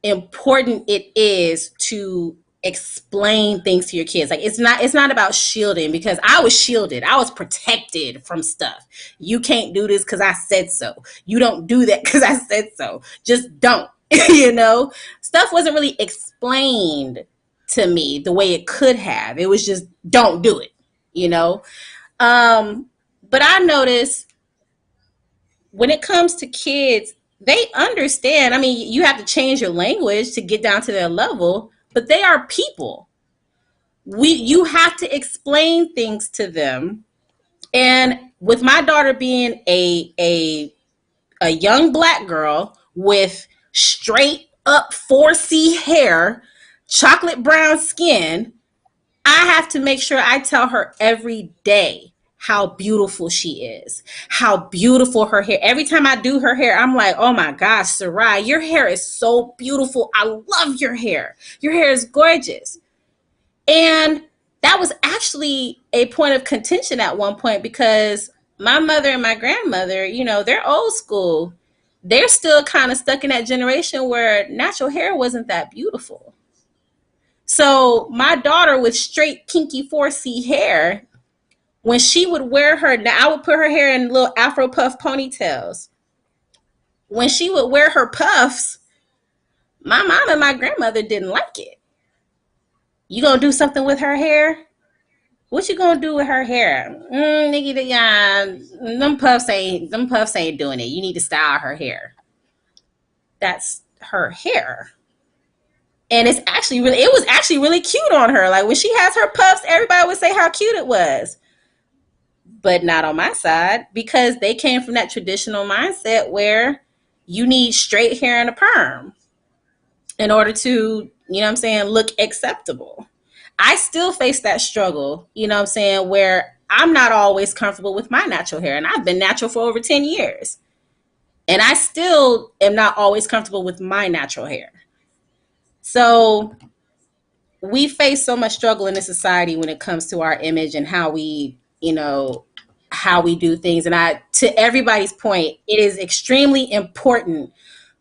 important it is to explain things to your kids. Like it's not about shielding, because I was shielded. I was protected from stuff. You can't do this because I said so. You don't do that because I said so. Just don't. Stuff wasn't really explained to me the way it could have. It was just don't do it. But I noticed when it comes to kids, they understand. I mean, you have to change your language to get down to their level, but they are people. You have to explain things to them. And with my daughter being a young Black girl with straight up 4C hair, chocolate brown skin, I have to make sure I tell her every day how beautiful she is, how beautiful her hair. Every time I do her hair, I'm like, oh my gosh, Sarai, your hair is so beautiful. I love your hair. Your hair is gorgeous. And that was actually a point of contention at one point because my mother and my grandmother, you know, they're old school. They're still kind of stuck in that generation where natural hair wasn't that beautiful. So my daughter with straight kinky 4C hair, when she would wear her, now I would put her hair in little Afro puff ponytails. When she would wear her puffs, my mom and my grandmother didn't like it. You gonna do something with her hair? What you gonna do with her hair? Nikki, them puffs ain't doing it. You need to style her hair. That's her hair. And it was actually really cute on her. Like when she has her puffs, everybody would say how cute it was. But not on my side because they came from that traditional mindset where you need straight hair and a perm in order to, you know what I'm saying, look acceptable. I still face that struggle, you know what I'm saying, where I'm not always comfortable with my natural hair. And I've been natural for over 10 years. And I still am not always comfortable with my natural hair. So we face so much struggle in this society when it comes to our image and how we, you know, how we do things. And to everybody's point, it is extremely important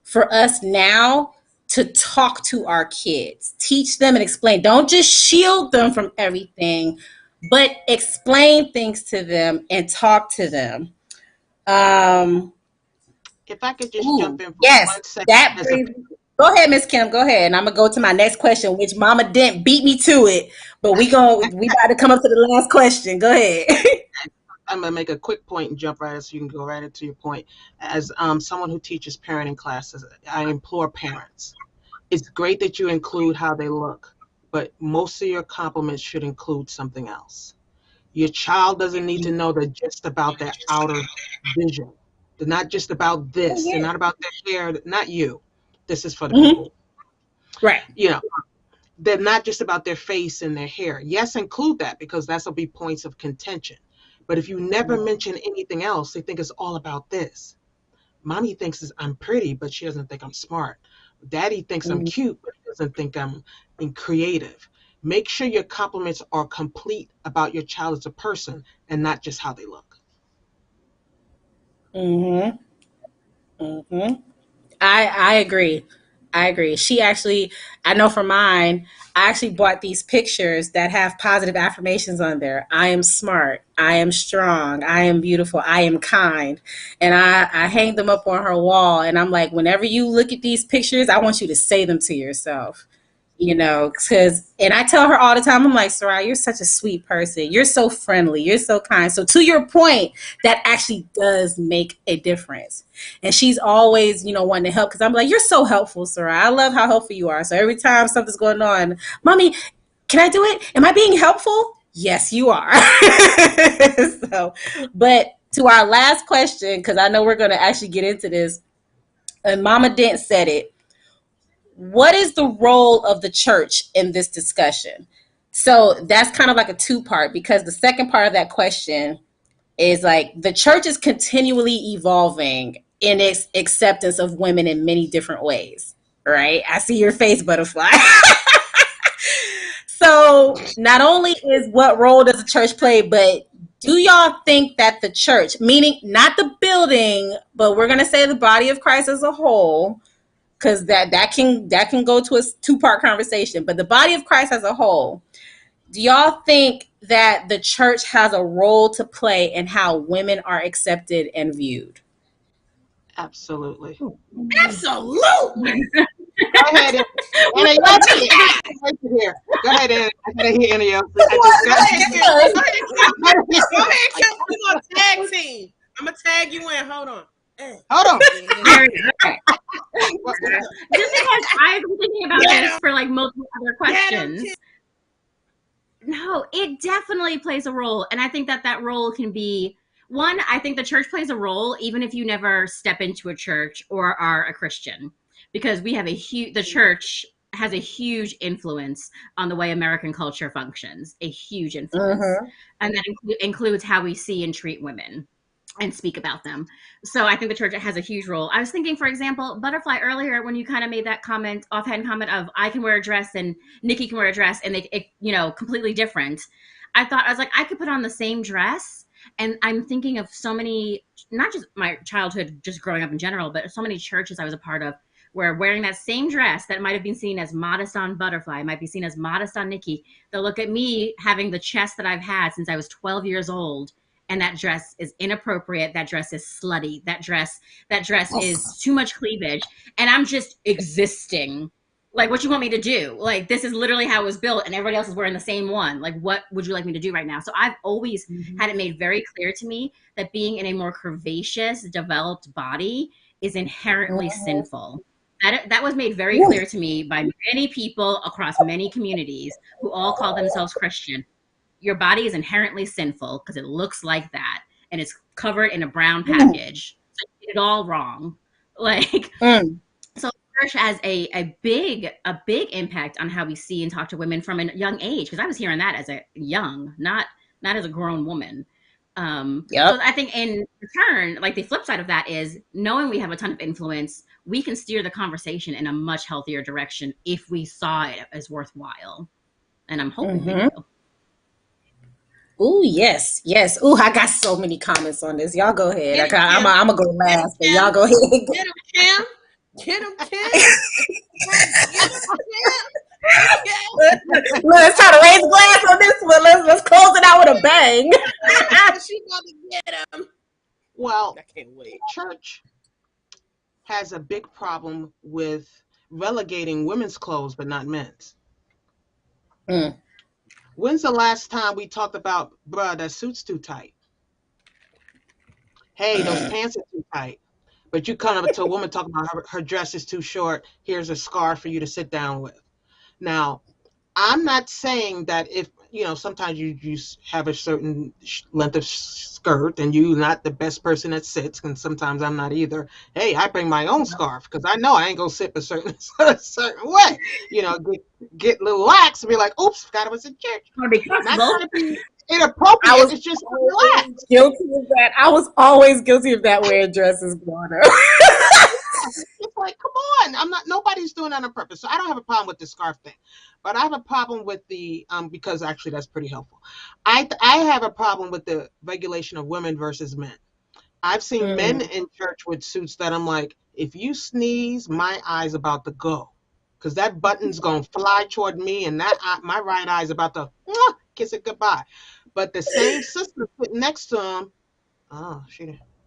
for us now to talk to our kids, teach them and explain. Don't just shield them from everything, but explain things to them and talk to them. If I could just jump in for yes, 1 second. that brings, go ahead, Miss Kim. Go ahead, and I'm gonna go to my next question, which Mama didn't beat me to it, but we about to come up to the last question. Go ahead. I'm gonna make a quick point and jump right in so you can go right into your point. As someone who teaches parenting classes, I implore parents. It's great that you include how they look, but most of your compliments should include something else. Your child doesn't need to know they're just about their outer vision. They're not just about this. They're not about their hair. Not you. This is for the people. Right. You know, they're not just about their face and their hair. Yes, include that because that'll be points of contention. But if you never mention anything else, they think it's all about this. Mommy thinks I'm pretty, but she doesn't think I'm smart. Daddy thinks I'm cute, but he doesn't think I'm creative. Make sure your compliments are complete about your child as a person and not just how they look. I agree. I agree. She actually, I know for mine, I actually bought these pictures that have positive affirmations on there. I am smart. I am strong. I am beautiful. I am kind. And I hang them up on her wall. And I'm like, whenever you look at these pictures, I want you to say them to yourself. You know, and I tell her all the time, I'm like, Sarai, you're such a sweet person. You're so friendly. You're so kind. So to your point, that actually does make a difference. And she's always, you know, wanting to help because I'm like, you're so helpful, Sarai. I love how helpful you are. So every time something's going on, Mommy, can I do it? Am I being helpful? Yes, you are. So, but to our last question, because I know we're going to actually get into this, and Mama Dent said it. What is the role of the church in this discussion? So that's kind of like a two-part because the second part of that question is like the church is continually evolving in its acceptance of women in many different ways, right? I see your face, butterfly. So not only is what role does the church play, but do y'all think that the church, meaning not the building, but we're going to say the body of Christ as a whole, because that can go to a two-part conversation. But the body of Christ as a whole, do y'all think that the church has a role to play in how women are accepted and viewed? Absolutely. Absolutely. Go ahead, AnaYelsi. Go ahead, Anna. I gotta hear AnaYelsi. Go ahead, Kim. We're gonna tag team. I'm gonna tag you in. Hold on. Hold on. Just because I've been thinking about this for like multiple other questions. No, it definitely plays a role. And I think that role can be, one, I think the church plays a role even if you never step into a church or are a Christian. because we have the church has a huge influence on the way American culture functions, a huge influence. And that includes how we see and treat women and speak about them. So I think the church has a huge role. I was thinking, for example, Butterfly, earlier when you kind of made that comment, offhand comment of I can wear a dress and Nikki can wear a dress and completely different. I was like, I could put on the same dress. And I'm thinking of so many, not just my childhood, just growing up in general, but so many churches I was a part of where wearing that same dress that might have been seen as modest on Butterfly, might be seen as modest on Nikki. They'll look at me having the chest that I've had since I was 12 years old. And that dress is inappropriate. That dress is slutty. That dress is too much cleavage. And I'm just existing. Like, what you want me to do? Like, this is literally how it was built, and everybody else is wearing the same one. Like, what would you like me to do right now? So I've always had it made very clear to me that being in a more curvaceous, developed body is inherently sinful. That was made very clear to me by many people across many communities who all call themselves Christian. Your body is inherently sinful because it looks like that, and it's covered in a brown package. So you did it all wrong. Like, so church has a big impact on how we see and talk to women from a young age. Because I was hearing that as a young, not as a grown woman. So I think in return, like the flip side of that is knowing we have a ton of influence, we can steer the conversation in a much healthier direction if we saw it as worthwhile. And I'm hoping we do. Oh, yes. Oh, I got so many comments on this. Y'all go ahead. I'm going to go last, but y'all go ahead. Get him, Kim. Get him, Kim. Let's try to raise a glass on this one. Let's close it out with a bang. She got to get him. Well, I can't wait. Church has a big problem with relegating women's clothes, but not men's. When's the last time we talked about, bruh, that suit's too tight? Hey, those pants are too tight. But you come up to a woman talking about her dress is too short. Here's a scarf for you to sit down with. Now, I'm not saying that if, sometimes you have a certain length of skirt and you're not the best person that sits, and sometimes I'm not either. Hey, I bring my own scarf because I know I ain't going to sit a certain way. Get a little lax and be like, oops, forgot I was in church. Not trying to be inappropriate. It's just relax. Guilty of that. I was always guilty of that wearing dresses growing up. It's like, come on. Nobody's doing that on purpose. So I don't have a problem with the scarf thing. But I have a problem with the, because actually that's pretty helpful. I have a problem with the regulation of women versus men. I've seen men in church with suits that I'm like, if you sneeze, my eye's about to go. Because that button's going to fly toward me and my right eye's about to kiss it goodbye. But the same sister sitting next to him,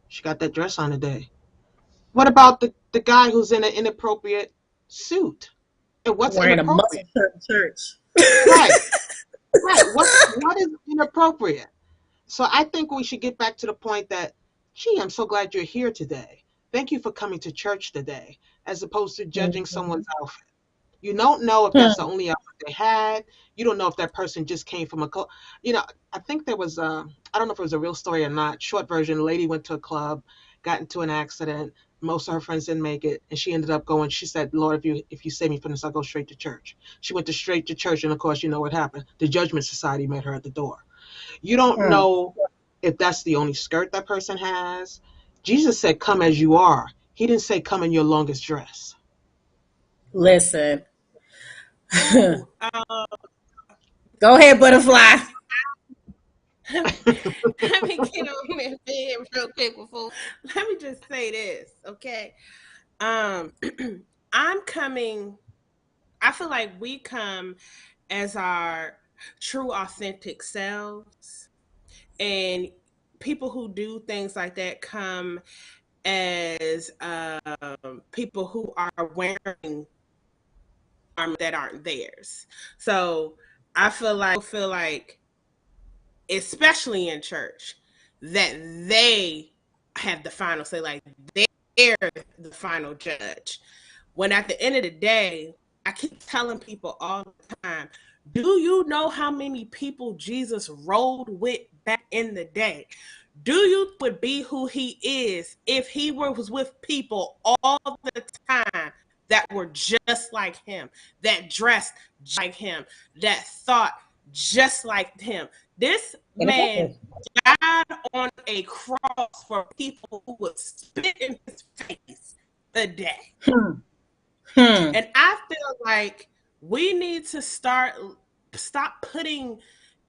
she got that dress on today. What about the guy who's in an inappropriate suit? And what's wearing inappropriate? A muscle church. Right. What is inappropriate? So I think we should get back to the point that, gee, I'm so glad you're here today. Thank you for coming to church today, as opposed to judging someone's outfit. You don't know if that's the only outfit they had. You don't know if that person just came from a club. I think there was, I don't know if it was a real story or not. Short version, a lady went to a club, got into an accident. Most of her friends didn't make it. And she ended up going, she said, Lord, if you save me from this, I'll go straight to church. She went straight to church. And of course, you know what happened. The Judgment Society met her at the door. You don't know if that's the only skirt that person has. Jesus said, come as you are. He didn't say, come in your longest dress. Listen. Go ahead, Butterfly. Let me get on my bed real quick before. Let me just say this, okay? I'm coming. I feel like we come as our true, authentic selves, and people who do things like that come as people who are wearing armor that aren't theirs. So I feel like especially in church, that they have the final say, like they're the final judge. When at the end of the day, I keep telling people all the time, do you know how many people Jesus rode with back in the day? Do you be who he is if he was with people all the time that were just like him, that dressed like him, that thought just like him. This man died on a cross for people who would spit in his face a day. And I feel like we need to stop putting,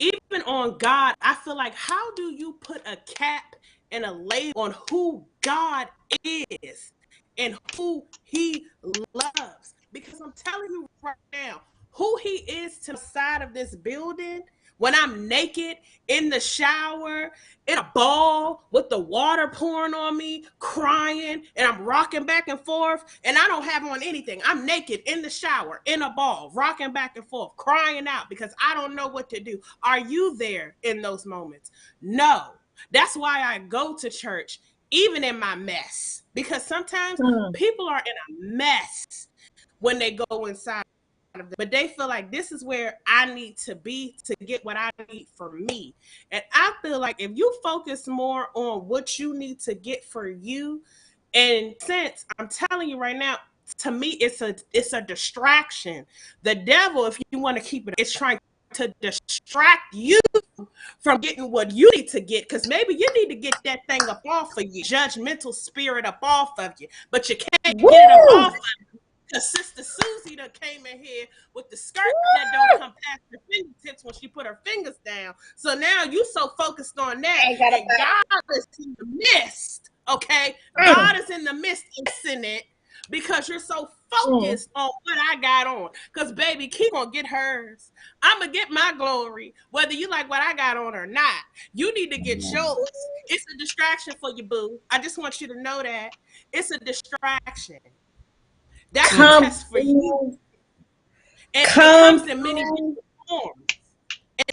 even on God, I feel like, how do you put a cap and a label on who God is and who he loves? Because I'm telling you right now, who he is to the side of this building, when I'm naked in the shower, in a ball with the water pouring on me, crying, and I'm rocking back and forth, and I don't have on anything. I'm naked in the shower, in a ball, rocking back and forth, crying out because I don't know what to do. Are you there in those moments? No. That's why I go to church, even in my mess, because sometimes people are in a mess when they go inside of them, but they feel like this is where I need to be to get what I need for me. And I feel like if you focus more on what you need to get for you, and since I'm telling you right now, to me, it's a distraction. The devil, if you want to keep it, is trying to distract you from getting what you need to get, because maybe you need to get that thing up off of you, judgmental spirit up off of you, but you can't get it up off of you because Sister Susie that came in here with the skirt that don't come past her fingertips when she put her fingers down. So now you so focused on that, and God is in the midst. Okay, God is in the midst, isn't it? Because you're so focused on what I got on. Because baby, keep gonna get hers. I'm gonna get my glory, whether you like what I got on or not. You need to get yours. It's a distraction for you, boo. I just want you to know that it's a distraction. That's a test for you. And it comes in many different forms.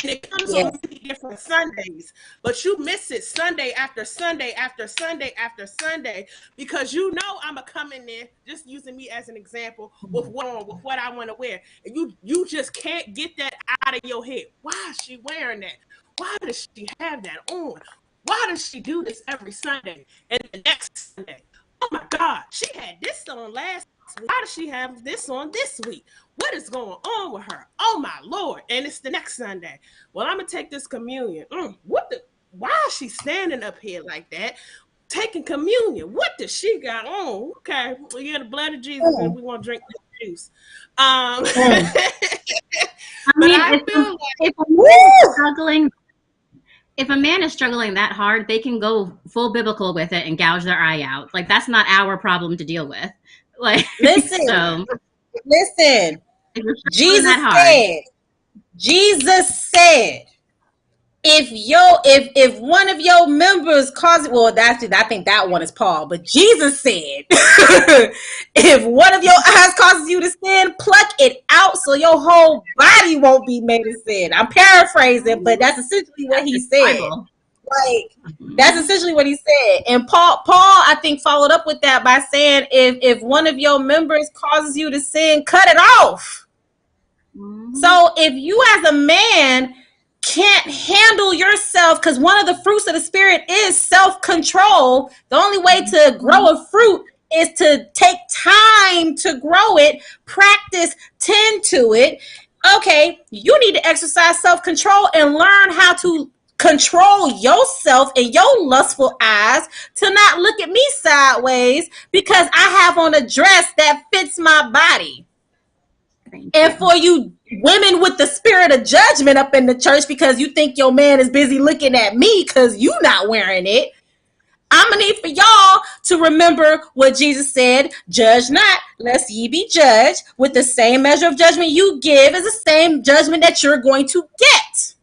And it comes on many different Sundays. But you miss it Sunday after Sunday after Sunday after Sunday, because you know I'm going to come in there, just using me as an example, with what I want to wear. And you just can't get that out of your head. Why is she wearing that? Why does she have that on? Why does she do this every Sunday and the next Sunday? Oh my God, she had this on last week. Why does she have this on this week? What is going on with her? Oh my Lord. And it's the next Sunday. Well, I'm going to take this communion. Why is she standing up here like that? Taking communion. What does she got on? Okay, well, you got the blood of Jesus and we want to drink this juice. I feel like if a man is struggling that hard, they can go full biblical with it and gouge their eye out. Like, that's not our problem to deal with. Like, listen, Jesus said, if one of your members causes, I think that one is Paul, but Jesus said, if one of your eyes causes you to sin, pluck it out so your whole body won't be made of sin. I'm paraphrasing, but that's essentially what he said. That's essentially what he said. And Paul, I think, followed up with that by saying, if one of your members causes you to sin, cut it off. So if you as a man can't handle yourself, because one of the fruits of the Spirit is self-control, the only way to grow a fruit is to take time to grow it, practice, tend to it. Okay, you need to exercise self-control and learn how to control yourself and your lustful eyes to not look at me sideways because I have on a dress that fits my body. And for you women with the spirit of judgment up in the church because you think your man is busy looking at me because you not wearing it, I'm going to need for y'all to remember what Jesus said, judge not, lest ye be judged. With the same measure of judgment you give is the same judgment that you're going to get.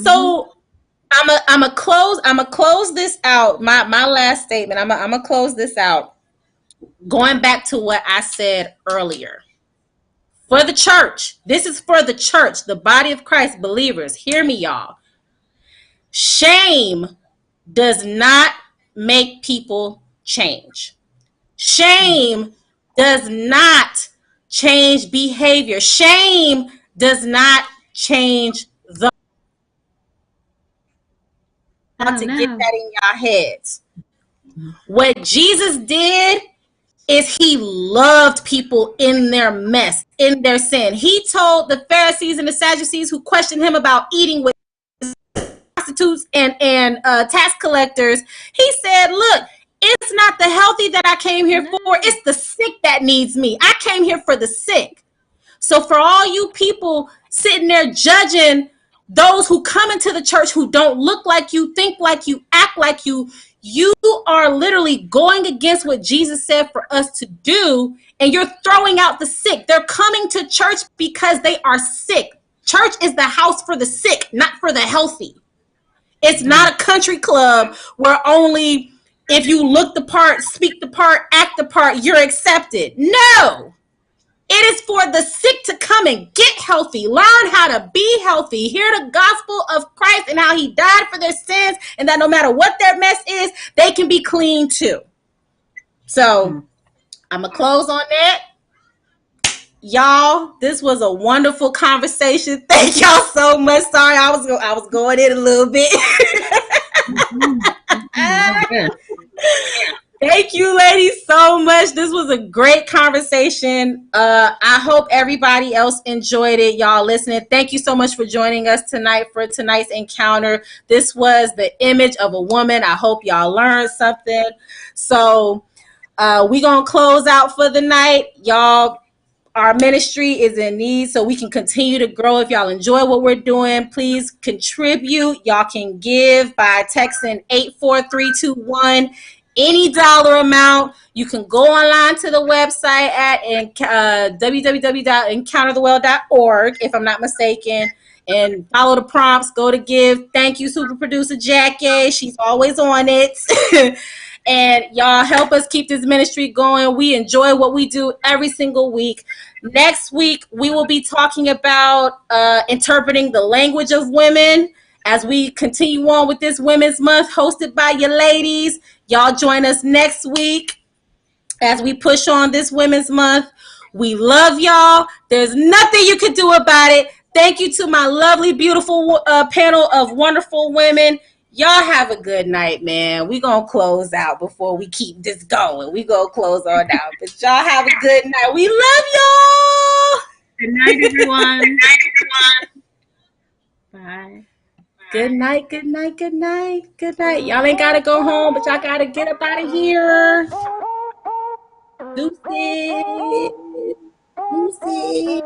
So I'm a close this out. My last statement, I'm a close this out. Going back to what I said earlier. For the church, this is for the church, the body of Christ, believers. Hear me, y'all. Shame does not make people change. Shame does not change behavior. Shame does not change the. To get that in your heads. What Jesus did is he loved people in their mess, in their sin. He told the Pharisees and the Sadducees who questioned him about eating with prostitutes and tax collectors, he said, look, it's not the healthy that I came here for, it's the sick that needs me. I came here for the sick. So for all you people sitting there judging those who come into the church who don't look like you, think like you, act like you, you are literally going against what Jesus said for us to do, and you're throwing out the sick. They're coming to church because they are sick. Church is the house for the sick, not for the healthy. It's not a country club where only if you look the part, speak the part, act the part, you're accepted. No. It is for the sick to come and get healthy, learn how to be healthy, hear the gospel of Christ and how he died for their sins, and that no matter what their mess is, they can be clean too. So I'm going to close on that. Y'all, this was a wonderful conversation. Thank y'all so much. Sorry, I was going in a little bit. Thank you, ladies, so much. This was a great conversation. I hope everybody else enjoyed it. Y'all listening. Thank you so much for joining us tonight for tonight's encounter. This was the image of a woman. I hope y'all learned something. So we're going to close out for the night. Y'all, our ministry is in need so we can continue to grow. If y'all enjoy what we're doing, please contribute. Y'all can give by texting 84321. Any dollar amount. You can go online to the website at www.encountertheworld.org, if I'm not mistaken, and follow the prompts. Go to give. Thank you, super producer Jackie. She's always on it. And y'all help us keep this ministry going. We enjoy what we do every single week. Next week, we will be talking about interpreting the language of women as we continue on with this Women's Month hosted by your ladies. Y'all join us next week as we push on this Women's Month. We love y'all. There's nothing you can do about it. Thank you to my lovely, beautiful panel of wonderful women. Y'all have a good night, man. We're going to close out before we keep this going. We're going to close on out. But y'all have a good night. We love y'all. Good night, everyone. Good night, everyone. Bye. Good night, good night, good night, good night. Y'all ain't got to go home, but y'all got to get up out of here. Deuces. Deuces.